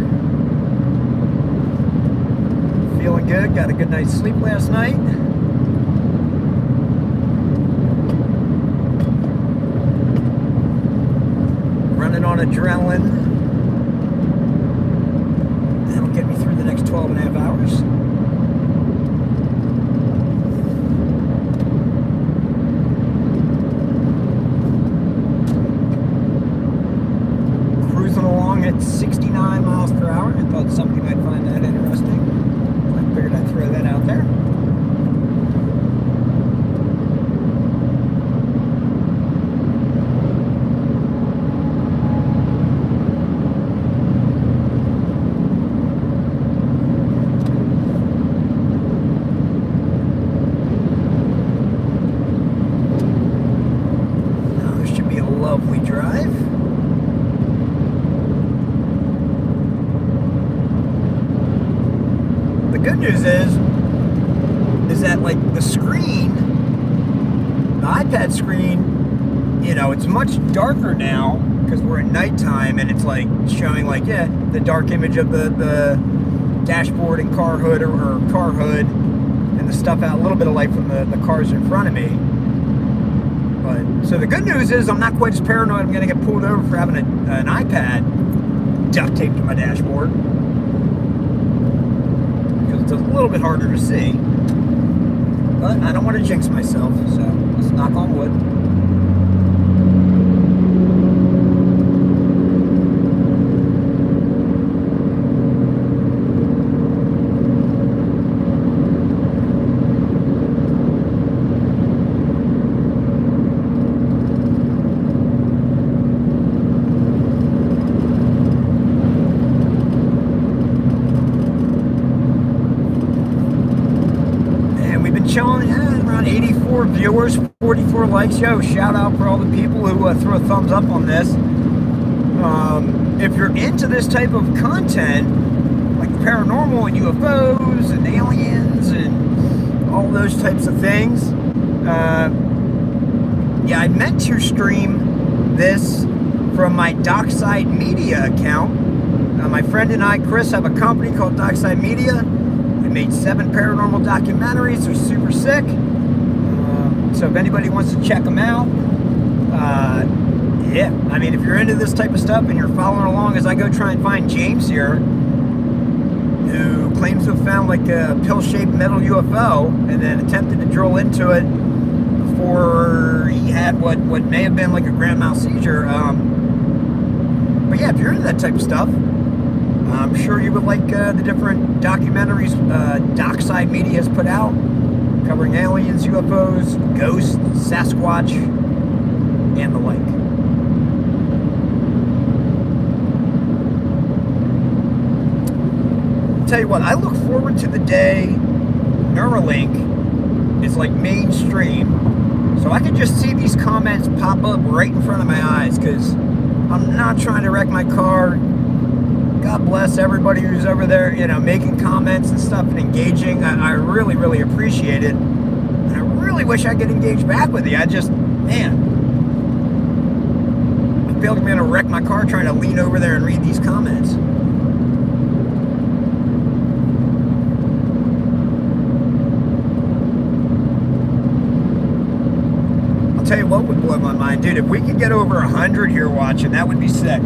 Feeling good, got a good night's sleep last night. Running on adrenaline. That'll get me through the next 12 and a half hours. At 69 miles per hour. I thought somebody might find that interesting. I figured I'd throw that out there. news is that like the screen, the iPad screen, you know, it's much darker now because we're at nighttime, and it's like showing like, yeah, the dark image of the dashboard and car hood, or car hood, and the stuff out, a little bit of light from the cars in front of me. But so the good news is I'm not quite as paranoid I'm going to get pulled over for having an iPad duct taped to my dashboard, because it's a little bit harder to see. But I don't want to jinx myself, so let's knock on wood. Chilling, around 84 viewers, 44 likes. Yo, shout out for all the people who throw a thumbs up on this. If you're into this type of content, like paranormal and UFOs and aliens and all those types of things, yeah, I meant to stream this from my Dockside Media account. My friend and I, Chris, have a company called Dockside Media. Made 7 paranormal documentaries. They're super sick. So if anybody wants to check them out, yeah, I mean, if you're into this type of stuff and you're following along as I go try and find James here, who claims to have found like a pill-shaped metal UFO and then attempted to drill into it before he had what may have been like a grand mal seizure. But yeah, if you're into that type of stuff, I'm sure you would like the different documentaries Dockside Media has put out, covering aliens, UFOs, ghosts, Sasquatch, and the like. I'll tell you what, I look forward to the day Neuralink is like mainstream, so I can just see these comments pop up right in front of my eyes, because I'm not trying to wreck my car. God bless everybody who's over there, you know, making comments and stuff and engaging. I really, really appreciate it. And I really wish I could engage back with you. I just, man, I feel like I'm going to wreck my car trying to lean over there and read these comments. I'll tell you what would blow my mind, dude. If we could get over 100 here watching, that would be sick.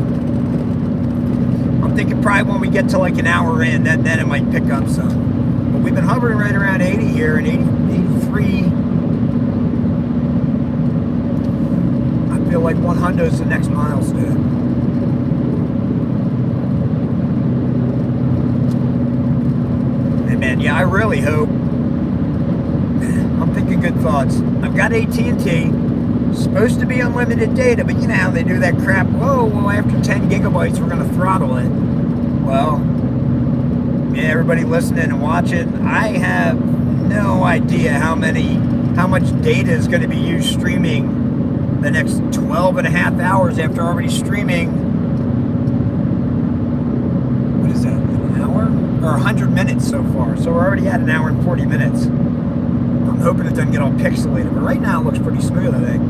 I'm thinking probably when we get to like an hour in, then it might pick up some. But we've been hovering right around 80 here, and 83. I feel like 100 is the next milestone. Hey man, yeah, I really hope. I'm thinking good thoughts. I've got AT&T. Supposed to be unlimited data, but you know how they do that crap. Whoa, well, after 10 gigabytes, we're going to throttle it. Well, yeah, everybody listening and watching, I have no idea how much data is going to be used streaming the next 12 and a half hours after already streaming. What is that, an hour? Or 100 minutes so far. So we're already at an hour and 40 minutes. I'm hoping it doesn't get all pixelated, but right now it looks pretty smooth, I think.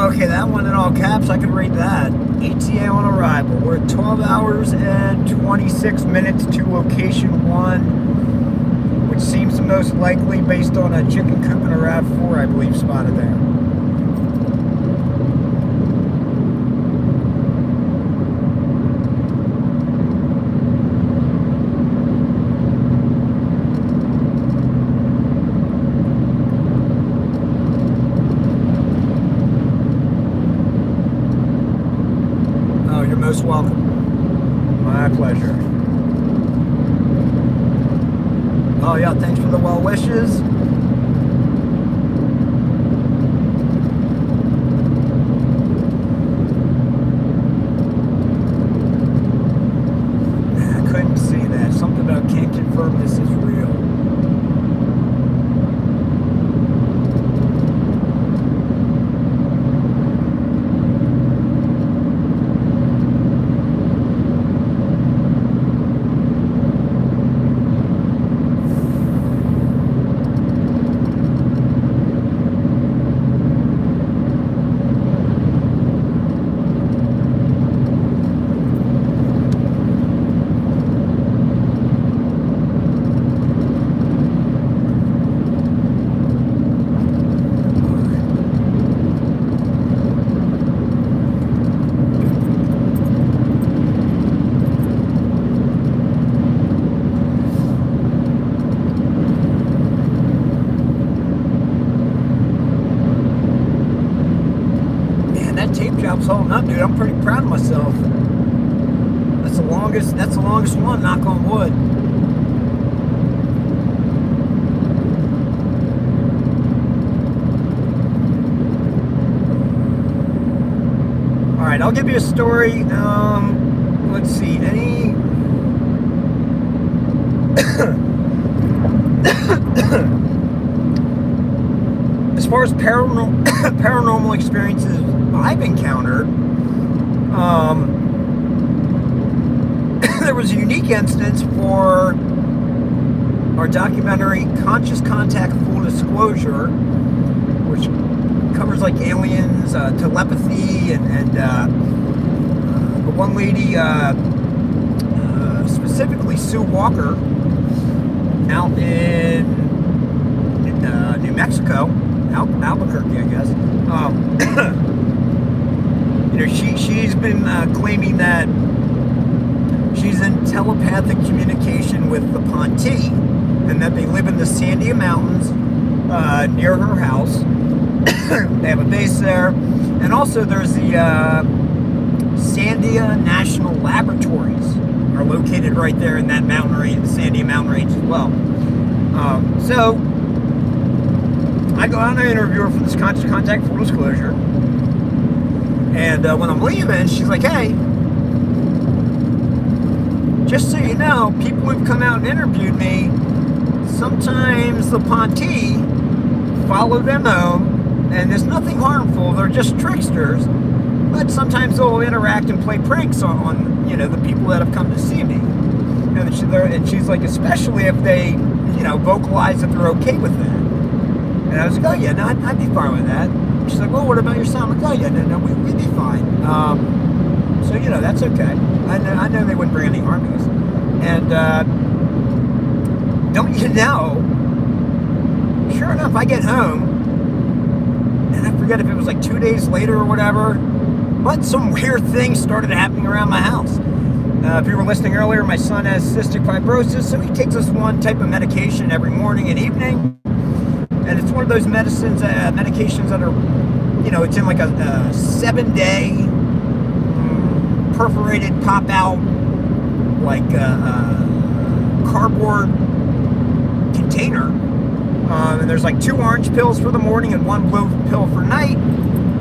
Okay, that one in all caps, I can rate that. ETA on arrival. We're at 12 hours and 26 minutes to location 1, which seems the most likely based on a chicken coop and a RAV4, I believe, spotted there. most welcome. My pleasure. Oh yeah, thanks for the well wishes. I couldn't see that. Something about can't confirm this is real. Job's holding up, dude. I'm pretty proud of myself. That's the longest one, knock on wood. All right, I'll give you a story. Let's see, any as far as paranormal experiences I've encountered, there was a unique instance for our documentary Conscious Contact Full Disclosure, which covers like aliens, telepathy, and the one lady, specifically Sue Walker, out in New Mexico, Albuquerque, I guess. She's been claiming that she's in telepathic communication with the Pontee, and that they live in the Sandia Mountains near her house. They have a base there, and also there's the Sandia National Laboratories are located right there in that mountain range, the Sandia Mountain Range as well. So I go out and I interview her for this Conscious Contact Full Disclosure. And when I'm leaving, she's like, hey, just so you know, people who've come out and interviewed me, sometimes the Pontee follow them home, and there's nothing harmful. They're just tricksters. But sometimes they'll interact and play pranks on the people that have come to see me. And she's like, especially if they, vocalize that they're okay with that. And I was like, oh yeah, no, I'd be fine with that. She's like, well, what about your son? I'm like, oh yeah, no, we'd be fine. So, that's okay. I know they wouldn't bring any harm to us. And don't you know, sure enough, I get home, and I forget if it was like 2 days later or whatever, but some weird things started happening around my house. If you were listening earlier, my son has cystic fibrosis, so he takes this one type of medication every morning and evening. And it's one of those medications that are, it's in like a 7-day perforated pop-out, like cardboard container. And there's like 2 orange pills for the morning and 1 blue pill for night.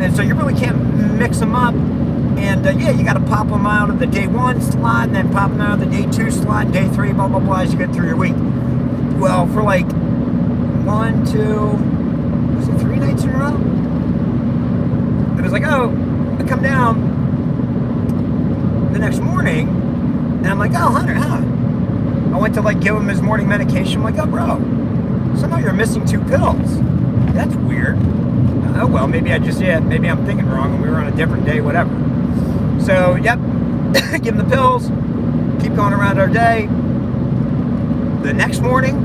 And so you really can't mix them up. And you got to pop them out of the day 1 slot, and then pop them out of the day 2 slot, day 3, blah, blah, blah, as you get through your week. Well, for like 1, 2, was it 3 nights in a row? It was like, oh, I come down the next morning, and I'm like, oh, Hunter, huh? I went to like give him his morning medication. I'm like, oh, bro, somehow you're missing 2 pills. That's weird. Oh, well, maybe I'm thinking wrong, and we were on a different day, whatever. So, yep, give him the pills, keep going around our day. The next morning,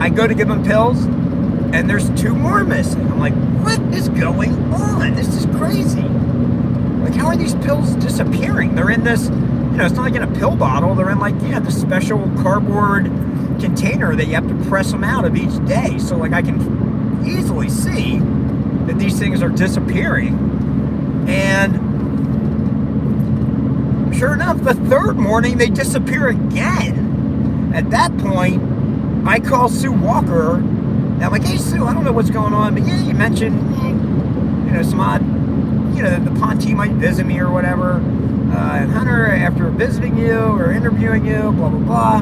I go to give him pills, and there's 2 more missing. I'm like, what is going on? This is crazy. Like, how are these pills disappearing? They're in this, it's not like in a pill bottle. They're in like, this special cardboard container that you have to press them out of each day. So, like, I can easily see that these things are disappearing. And sure enough, the third morning, they disappear again. At that point, I call Sue Walker. And I'm like, hey, Sue, I don't know what's going on, but yeah, you mentioned, some odd, the Ponte might visit me or whatever. And Hunter, after visiting you or interviewing you, blah, blah, blah.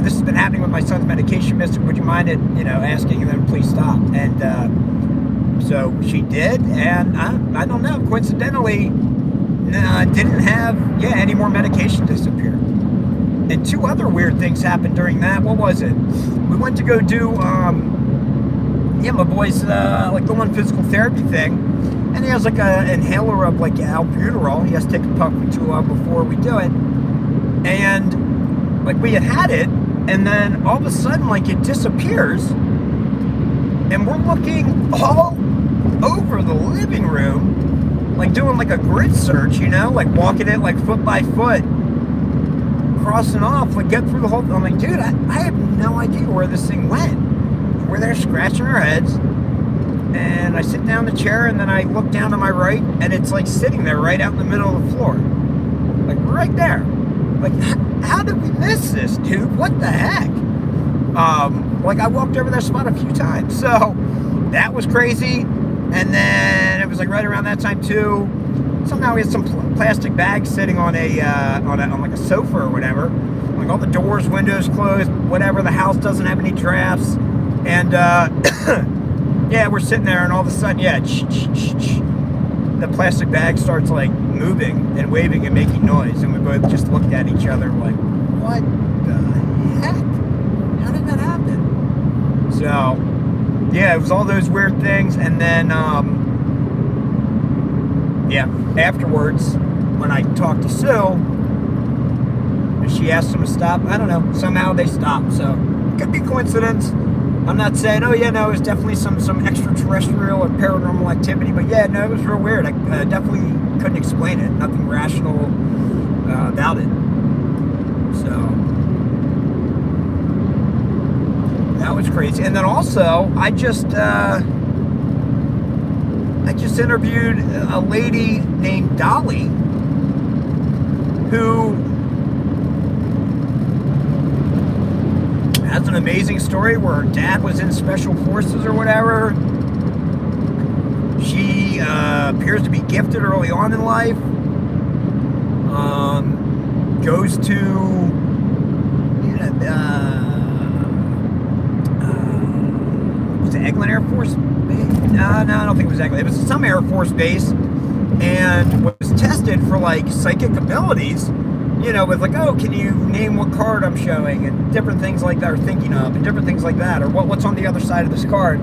This has been happening with my son's medication, mister. Would you mind asking them, please stop? And so she did, and I don't know, coincidentally, didn't have, any more medication disappear. And two other weird things happened during that. What was it? We went to go do, my boy's, the one physical therapy thing. And he has like an inhaler of like albuterol. He has to take a puff or two of before we do it. And like we had it, and then all of a sudden like it disappears. And we're looking all over the living room, like doing like a grid search, like walking it like foot by foot, crossing off, like get through the whole thing. I'm like, dude, I have no idea where this thing went. We're there scratching our heads, and I sit down in the chair, and then I look down to my right, and it's like sitting there right out in the middle of the floor, like right there. Like, how did we miss this, dude? What the heck? I walked over that spot a few times, so that was crazy. And then it was like right around that time too. Somehow we had some plastic bags sitting on on like a sofa or whatever. Like all the doors, windows closed, whatever. The house doesn't have any drafts, and we're sitting there, and all of a sudden, the plastic bag starts like moving and waving and making noise, and we both just looked at each other like, what the heck? How did that happen? So, it was all those weird things, and then, afterwards, when I talked to Sue, she asked them to stop. I don't know. Somehow they stopped, so could be coincidence. I'm not saying, it was definitely some extraterrestrial or paranormal activity, but it was real weird. I definitely couldn't explain it. Nothing rational about it. So that was crazy. And then also, I just interviewed a lady named Dolly who has an amazing story where her dad was in special forces or whatever. She appears to be gifted early on in life. Goes to was it Eglin Air Force Base? No, I don't think it was Eglin. It was some Air Force base, and was tested for like psychic abilities. With like, oh, can you name what card I'm showing, and different things like that, or thinking of, and different things like that, or what's on the other side of this card.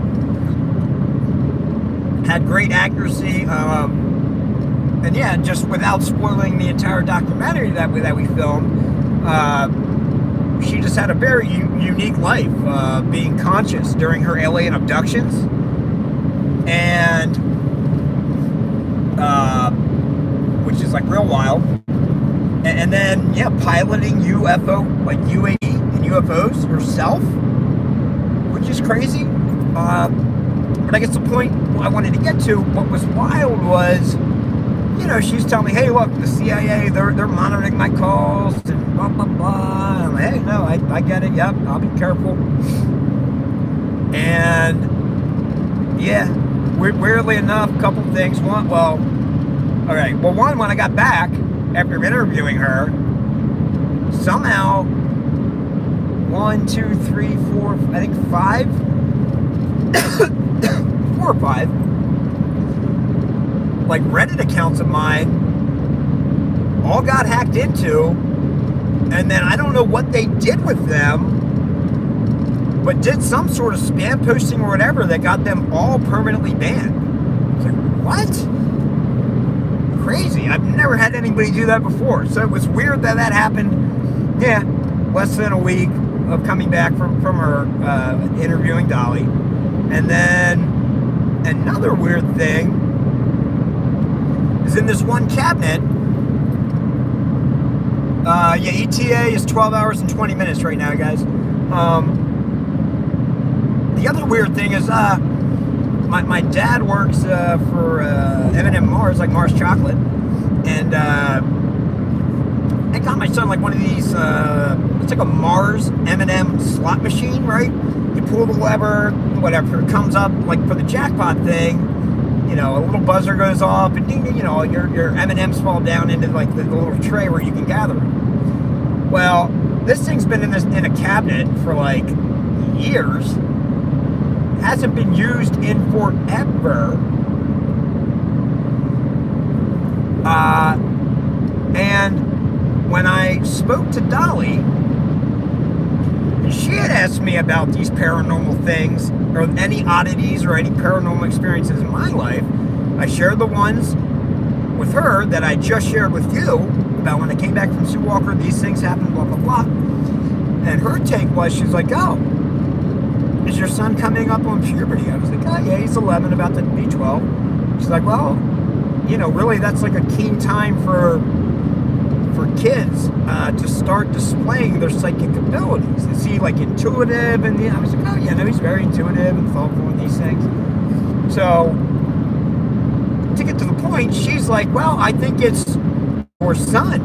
Had great accuracy, and just without spoiling the entire documentary that we filmed, she just had a very unique life, being conscious during her alien abductions, and which is like real wild. And then, piloting UFO, like UAE and UFOs herself, which is crazy. But I guess the point I wanted to get to, what was wild was, she's telling me, hey, look, the CIA, they're monitoring my calls, and blah, blah, blah. And I'm like, hey, no, I get it, yep, I'll be careful. And, weirdly enough, a couple things. One, when I got back, after interviewing her, somehow 1, 2, 3, 4, I think 5 4 or 5 like Reddit accounts of mine all got hacked into, and then I don't know what they did with them, but did some sort of spam posting or whatever that got them all permanently banned. It's like, what? Crazy. I've never had anybody do that before, so it was weird that happened. Less than a week of coming back from her interviewing Dolly. And then another weird thing is in this one cabinet. ETA is 12 hours and 20 minutes right now, guys. The other weird thing is my dad works for M&M Mars, like Mars Chocolate, and I got my son like one of these. It's like a Mars M&M slot machine, right? You pull the lever, whatever, it comes up like for the jackpot thing. You know, a little buzzer goes off, and ding, ding, you know, your M&Ms fall down into like the little tray where you can gather them. Well, this thing's been in a cabinet for like years. Hasn't been used in forever. And when I spoke to Dolly, she had asked me about these paranormal things or any oddities or any paranormal experiences in my life. I shared the ones with her that I just shared with you about when I came back from Sue Walker, these things happened, blah, blah, blah. And her take was, she's like, oh, is your son coming up on puberty? I was like, oh, yeah, he's 11, about to be 12. She's like, well, you know, really that's like a keen time for kids to start displaying their psychic abilities. Is he like intuitive? And I was like, oh yeah, no, he's very intuitive and thoughtful in these things. So to get to the point, she's like, well, I think it's your son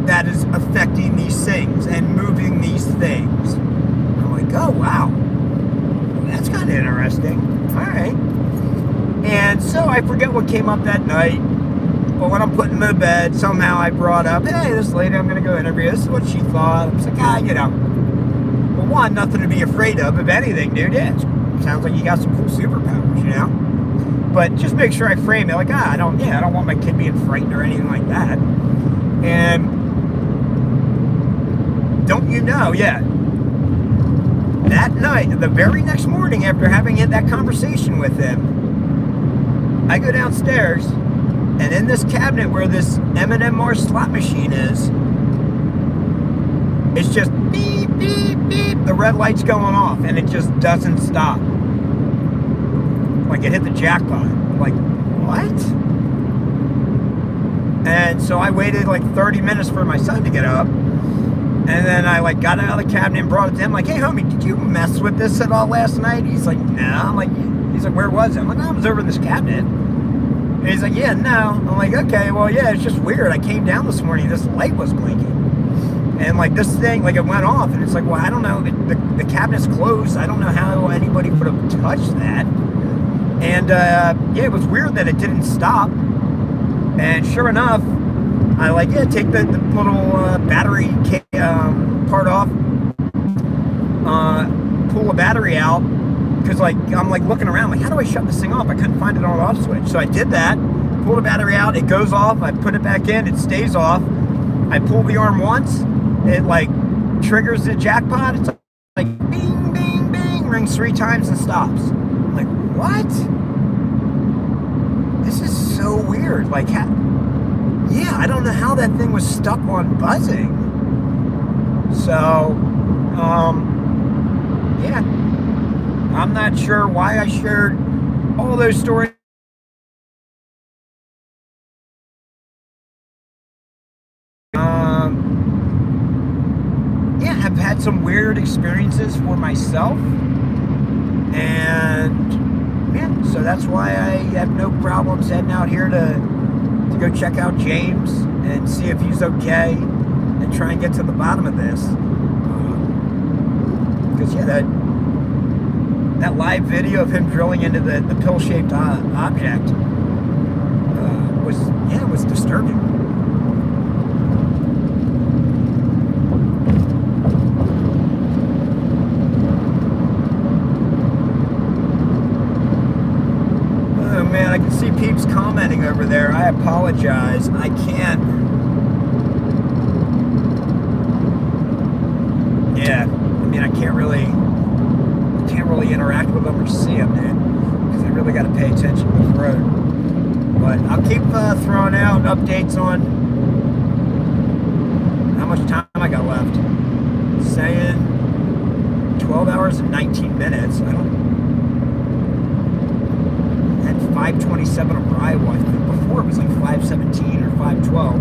that is affecting these things and moving these things. I'm like, oh wow, that's kind of interesting. All right. And so I forget what came up that night. But when I'm putting him in bed, somehow I brought up, hey, this lady I'm going to go interview, this is what she thought. I was like, you know, well, one, nothing to be afraid of. If anything, dude, yeah, it sounds like you got some cool superpowers, you know? But just make sure I frame it like, I don't want my kid being frightened or anything like that. And don't you know, that night, the very next morning after having had that conversation with him, I go downstairs, and in this cabinet where this M&M Mars slot machine is, it's just beep, beep, beep. The red light's going off, and it just doesn't stop. Like it hit the jackpot. I'm like, what? And so I waited like 30 minutes for my son to get up. And then I like got out of the cabinet and brought it to him. Like, hey, homie, did you mess with this at all last night? He's like, no. I'm like, he's like, where was it? I'm like, I was over in this cabinet. And he's like, yeah, no. I'm like, okay, well, yeah, it's just weird. I came down this morning, this light was blinking. And like this thing, like it went off, and it's like, well, I don't know. The cabinet's closed. I don't know how anybody would have touched that. And yeah, it was weird that it didn't stop. And sure enough, I like, yeah, take the little battery part off, pull the battery out. Because like I'm like looking around, like how do I shut this thing off? I couldn't find it on off switch. So I did that, pull the battery out, it goes off, I put it back in, it stays off. I pull the arm once, it like triggers the jackpot. It's like bing, bing, bing, rings 3 times and stops. I'm like, what? This is so weird. Like, yeah, I don't know how that thing was stuck on buzzing. So, yeah. I'm not sure why I shared all those stories. Yeah, I've had some weird experiences for myself. And yeah, so that's why I have no problems heading out here to go check out James and see if he's okay and try and get to the bottom of this. Because yeah, that live video of him drilling into the pill-shaped object was disturbing. Oh man, I can see peeps commenting over there. I apologize. I can't. Yeah, I mean, I can't really interact with them or see them, man, because I really got to pay attention to the road. But I'll keep throwing out updates on how much time I got left. It's saying 12 hours and 19 minutes. I don't. At 5:27 arrival. I think before it was like 5:17 or 5:12.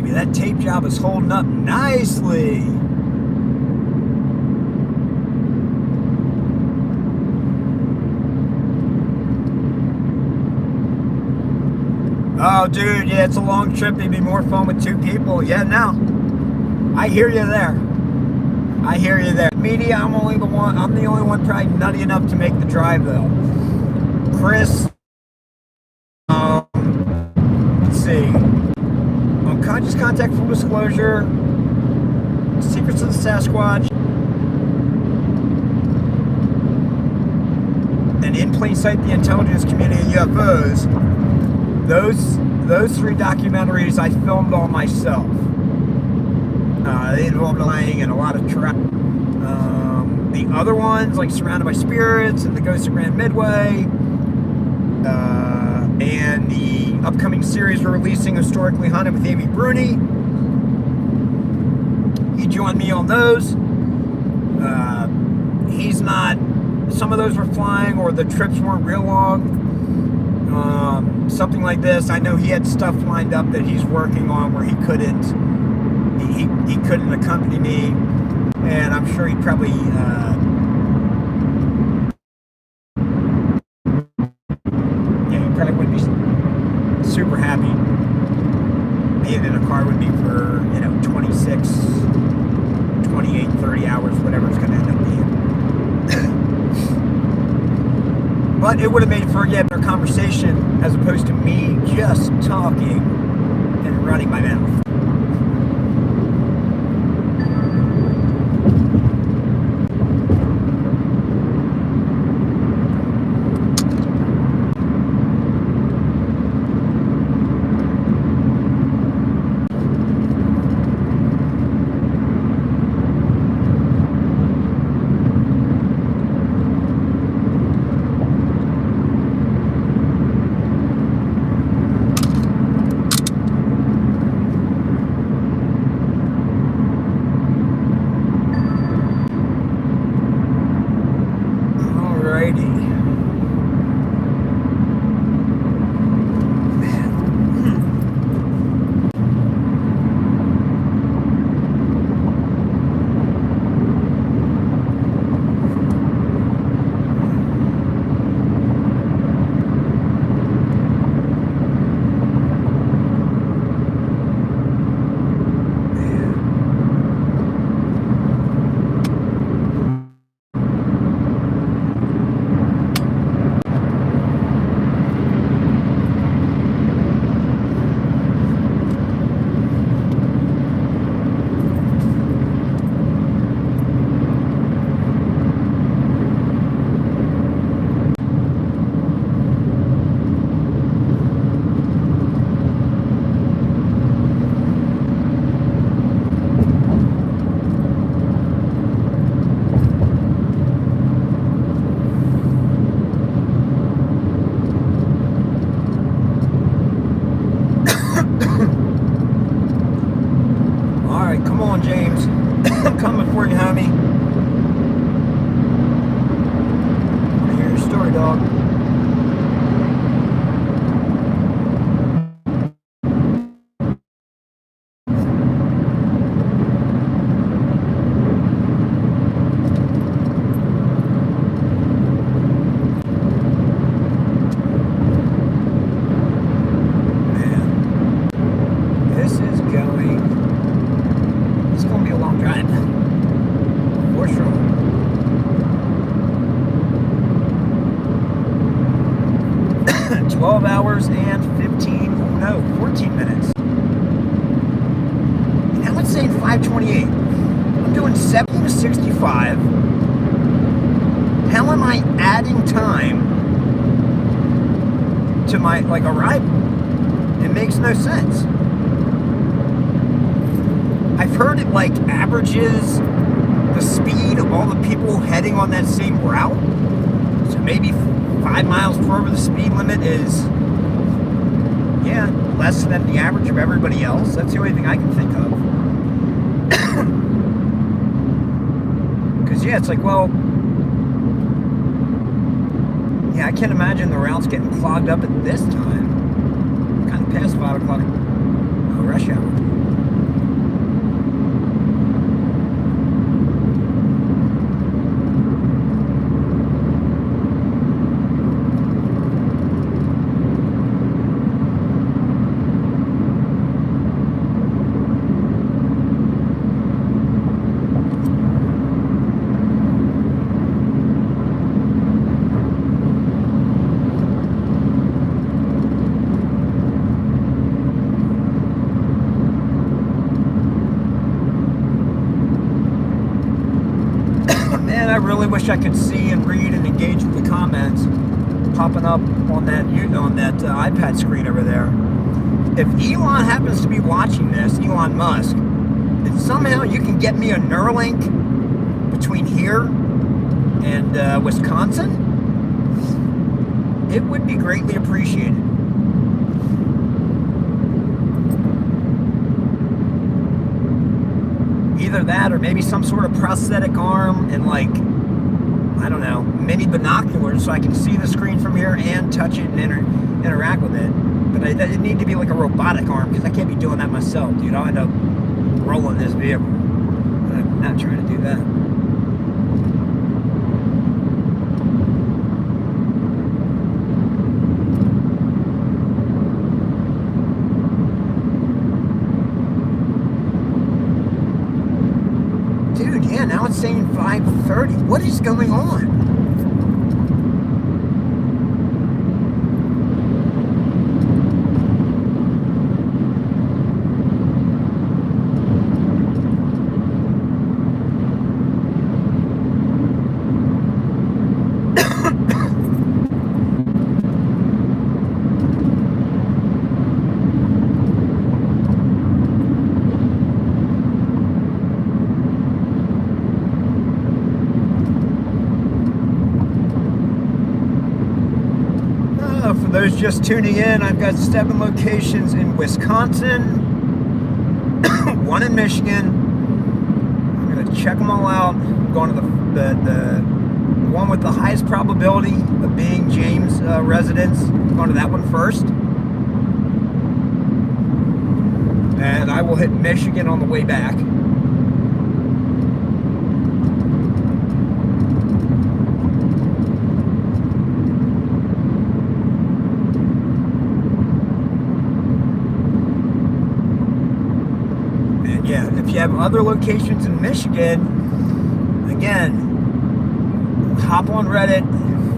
baby. That tape job is holding up nicely. Oh, dude, yeah, it's a long trip. It'd be more fun with 2 people. Yeah, no. I hear you there. I hear you there. Media, I'm the only one probably nutty enough to make the drive, though. Chris, let's see. Unconscious contact, full disclosure, secrets of the Sasquatch, and in plain sight, the intelligence community and UFOs. Those 3 documentaries I filmed all myself. They involved lying and a lot of trap. The other ones, like Surrounded by Spirits and The Ghost of Grand Midway, and the upcoming series we're releasing, Historically Haunted with Amy Bruni. He joined me on those. He's not. Some of those were flying, or the trips weren't real long. Something like this. I know he had stuff lined up that he's working on where he couldn't accompany me, and I'm sure he probably wouldn't be super happy being in a car with me for 26, 28, 30 hours, whatever it's going to end up being. But it would have made for a better conversation as opposed to me just talking and running my mouth. And 14 minutes. Now it's saying 5:28. I'm doing 70 to 65. How am I adding time to my arrival? It makes no sense. I've heard it averages the speed of all the people heading on that same route. So maybe 5 miles per hour the speed limit is less than the average of everybody else. That's the only thing I can think of. Because it's I can't imagine the routes getting clogged up at this time. Kind of past 5 o'clock rush hour. I really wish I could see and read and engage with the comments popping up on that iPad screen over there. If Elon happens to be watching this, Elon Musk, and somehow you can get me a Neuralink between here and Wisconsin, it would be greatly appreciated. Either that or maybe some sort of prosthetic arm and, like, I don't know, mini binoculars so I can see the screen from here and touch it and interact with it. But it need to be like a robotic arm, because I can't be doing that myself, dude. I'll end up rolling this vehicle. I'm not trying to do that. Dude, yeah, now it's saying 5:30. What is going on? For those just tuning in, I've got 7 locations in Wisconsin, 1 in Michigan. I'm going to check them all out. I'm going to the one with the highest probability of being James' residence. I'm going to that one first. And I will hit Michigan on the way back. Yeah, if you have other locations in Michigan, again, hop on Reddit,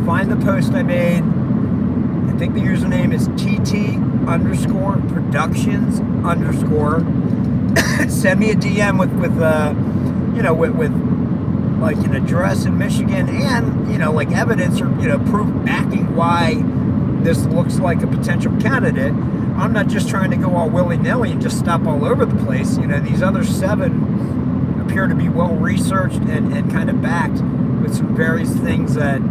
find the post I made. I think the username is TT_productions_. Send me a DM with like an address in Michigan and, like evidence or, proof backing why this looks like a potential candidate. I'm not just trying to go all willy-nilly and just stop all over the place. These other 7 appear to be well researched and kind of backed with some various things that,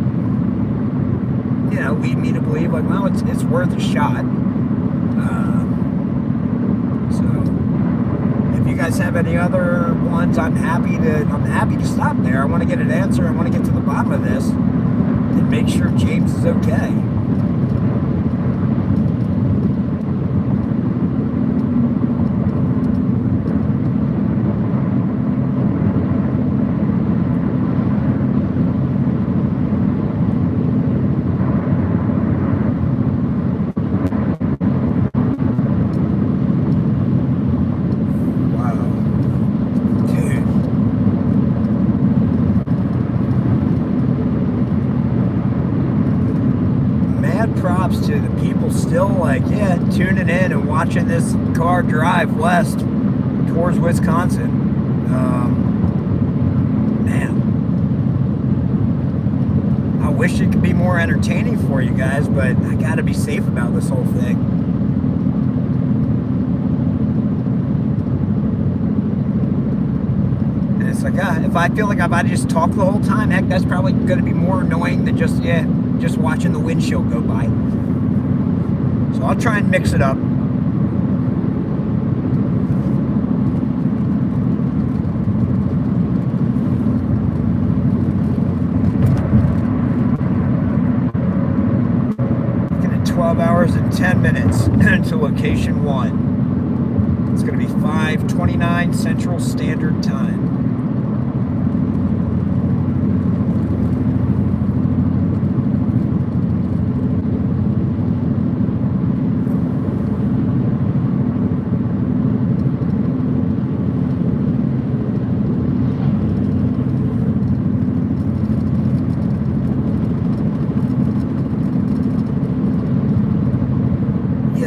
lead me to believe, like, well, it's worth a shot. So if you guys have any other ones, I'm happy to stop there. I want to get an answer. I want to get to the bottom of this and make sure James is okay. Props to the people still tuning in and watching this car drive west towards Wisconsin. Man, I wish it could be more entertaining for you guys, but I gotta be safe about this whole thing. And it's like, if I feel like if I just talk the whole time, heck, that's probably gonna be more annoying than just watching the windshield go by. So I'll try and mix it up. Looking at 12 hours and 10 minutes to location 1. It's going to be 5:29 Central Standard Time.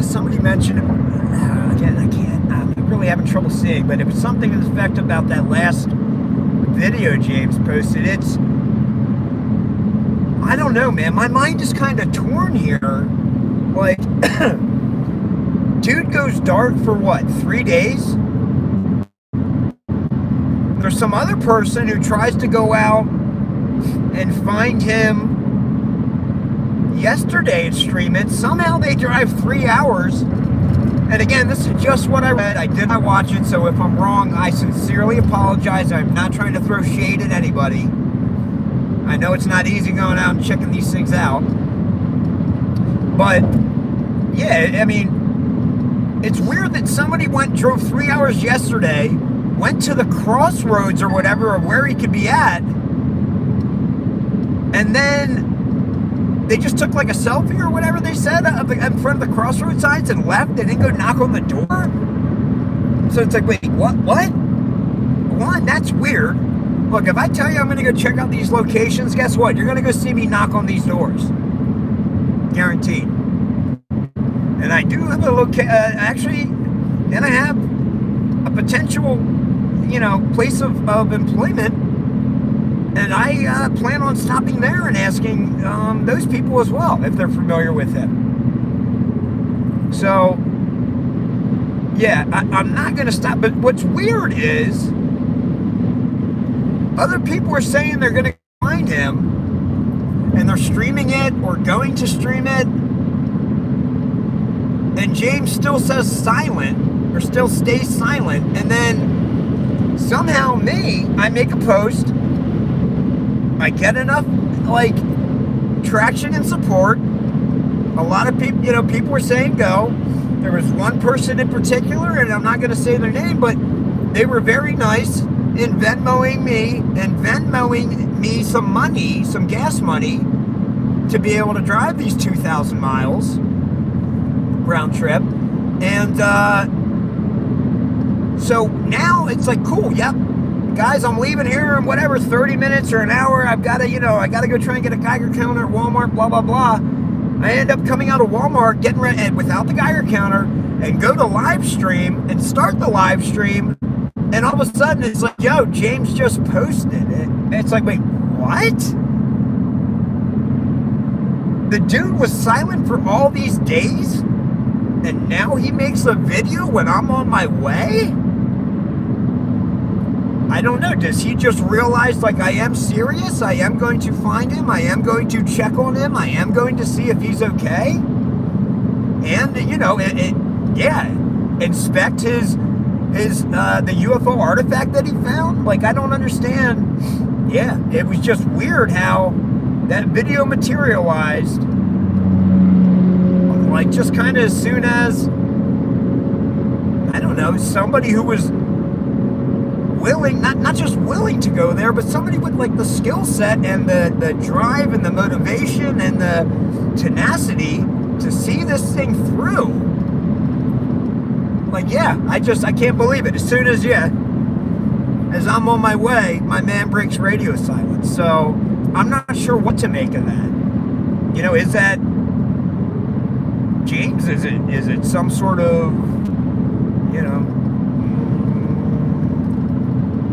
Somebody mentioned, again, I'm really having trouble seeing, but it was something to the effect about that last video James posted. It's I don't know, man. My mind is kind of torn here. Like, dude goes dark for what, 3 days? There's some other person who tries to go out and find him yesterday and stream it. Somehow they drive 3 hours. And again, this is just what I read. I did not watch it, so if I'm wrong, I sincerely apologize. I'm not trying to throw shade at anybody. I know it's not easy going out and checking these things out. But, yeah, I mean, it's weird that somebody drove 3 hours yesterday, went to the crossroads or whatever, or where he could be at, and then they just took like a selfie or whatever they said in front of the crossroads signs and left. They didn't go knock on the door. So it's like, wait, what? One, that's weird. Look, if I tell you I'm going to go check out these locations, guess what? You're going to go see me knock on these doors. Guaranteed. And I do have and I have a potential, place of employment. And I plan on stopping there and asking those people as well if they're familiar with him. So, yeah, I'm not going to stop. But what's weird is other people are saying they're going to find him, and they're streaming it or going to stream it. And James still says silent, or still stays silent. And then somehow I make a post. I get enough, traction and support. A lot of people, people were saying go. There was one person in particular, and I'm not going to say their name, but they were very nice in Venmoing me some money, some gas money, to be able to drive these 2,000 miles round trip. And so now it's like, cool, yep. Guys, I'm leaving here in whatever, 30 minutes or an hour. I've got to, I got to go try and get a Geiger counter at Walmart, blah, blah, blah. I end up coming out of Walmart, getting ready, and without the Geiger counter, and go to live stream and start the live stream. And all of a sudden, it's like, yo, James just posted it. And it's like, wait, what? The dude was silent for all these days, and now he makes a video when I'm on my way? I don't know. Does he just realize, I am serious? I am going to find him. I am going to check on him. I am going to see if he's okay. And, inspect his the UFO artifact that he found. I don't understand. Yeah, it was just weird how that video materialized. Just kind of as soon as, I don't know, somebody who was willing, not just willing to go there, but somebody with the skill set and the drive and the motivation and the tenacity to see this thing through. Yeah, I can't believe it. As soon as I'm on my way, my man breaks radio silence. So I'm not sure what to make of that. Is that James? Is it some sort of,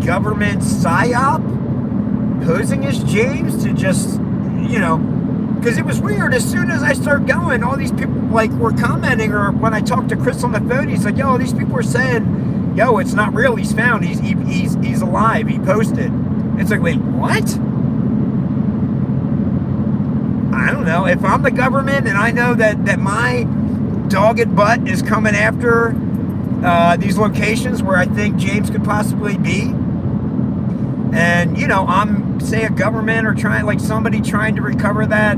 government psyop posing as James to just, because it was weird. As soon as I start going, all these people were commenting, or when I talked to Chris on the phone, he's like, yo, these people are saying, yo, it's not real, he's found, he's alive, he posted. It's like, wait, what? I don't know. If I'm the government and I know that my dogged butt is coming after these locations where I think James could possibly be, and I'm, say, a government or somebody trying to recover that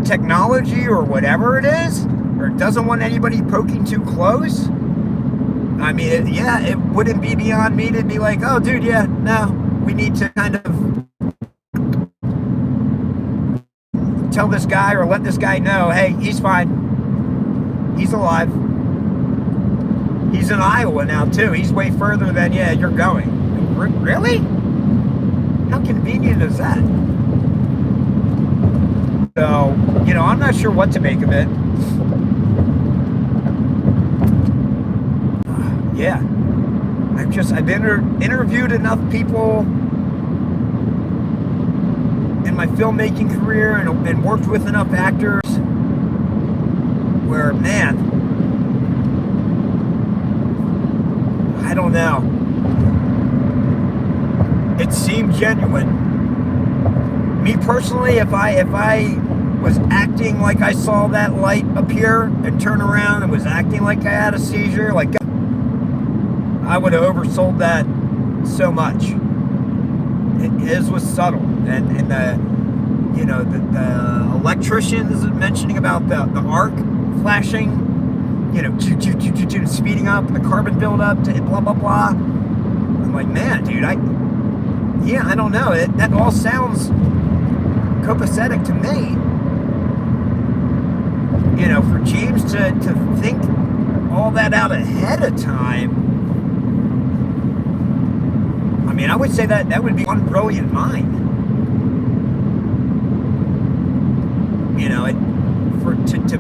technology or whatever it is, or doesn't want anybody poking too close. I mean, it wouldn't be beyond me to be like, oh, dude, no, we need to kind of tell this guy or let this guy know, hey, he's fine, he's alive. He's in Iowa now too. He's way further than you're going. Really? How convenient is that? So, I'm not sure what to make of it. Yeah. I've interviewed enough people in my filmmaking career and worked with enough actors where, man, I don't know. It seemed genuine. Me personally, if I was acting like I saw that light appear and turn around and was acting like I had a seizure, like, I would have oversold that so much. His was subtle, and the, you know, the electricians mentioning about the arc flashing, you know, speeding up, and the carbon buildup to blah blah blah. I'm like, man, dude, I don't know. That all sounds copacetic to me. You know, for James to think all that out ahead of time. I mean, I would say that would be one brilliant mind. You know, to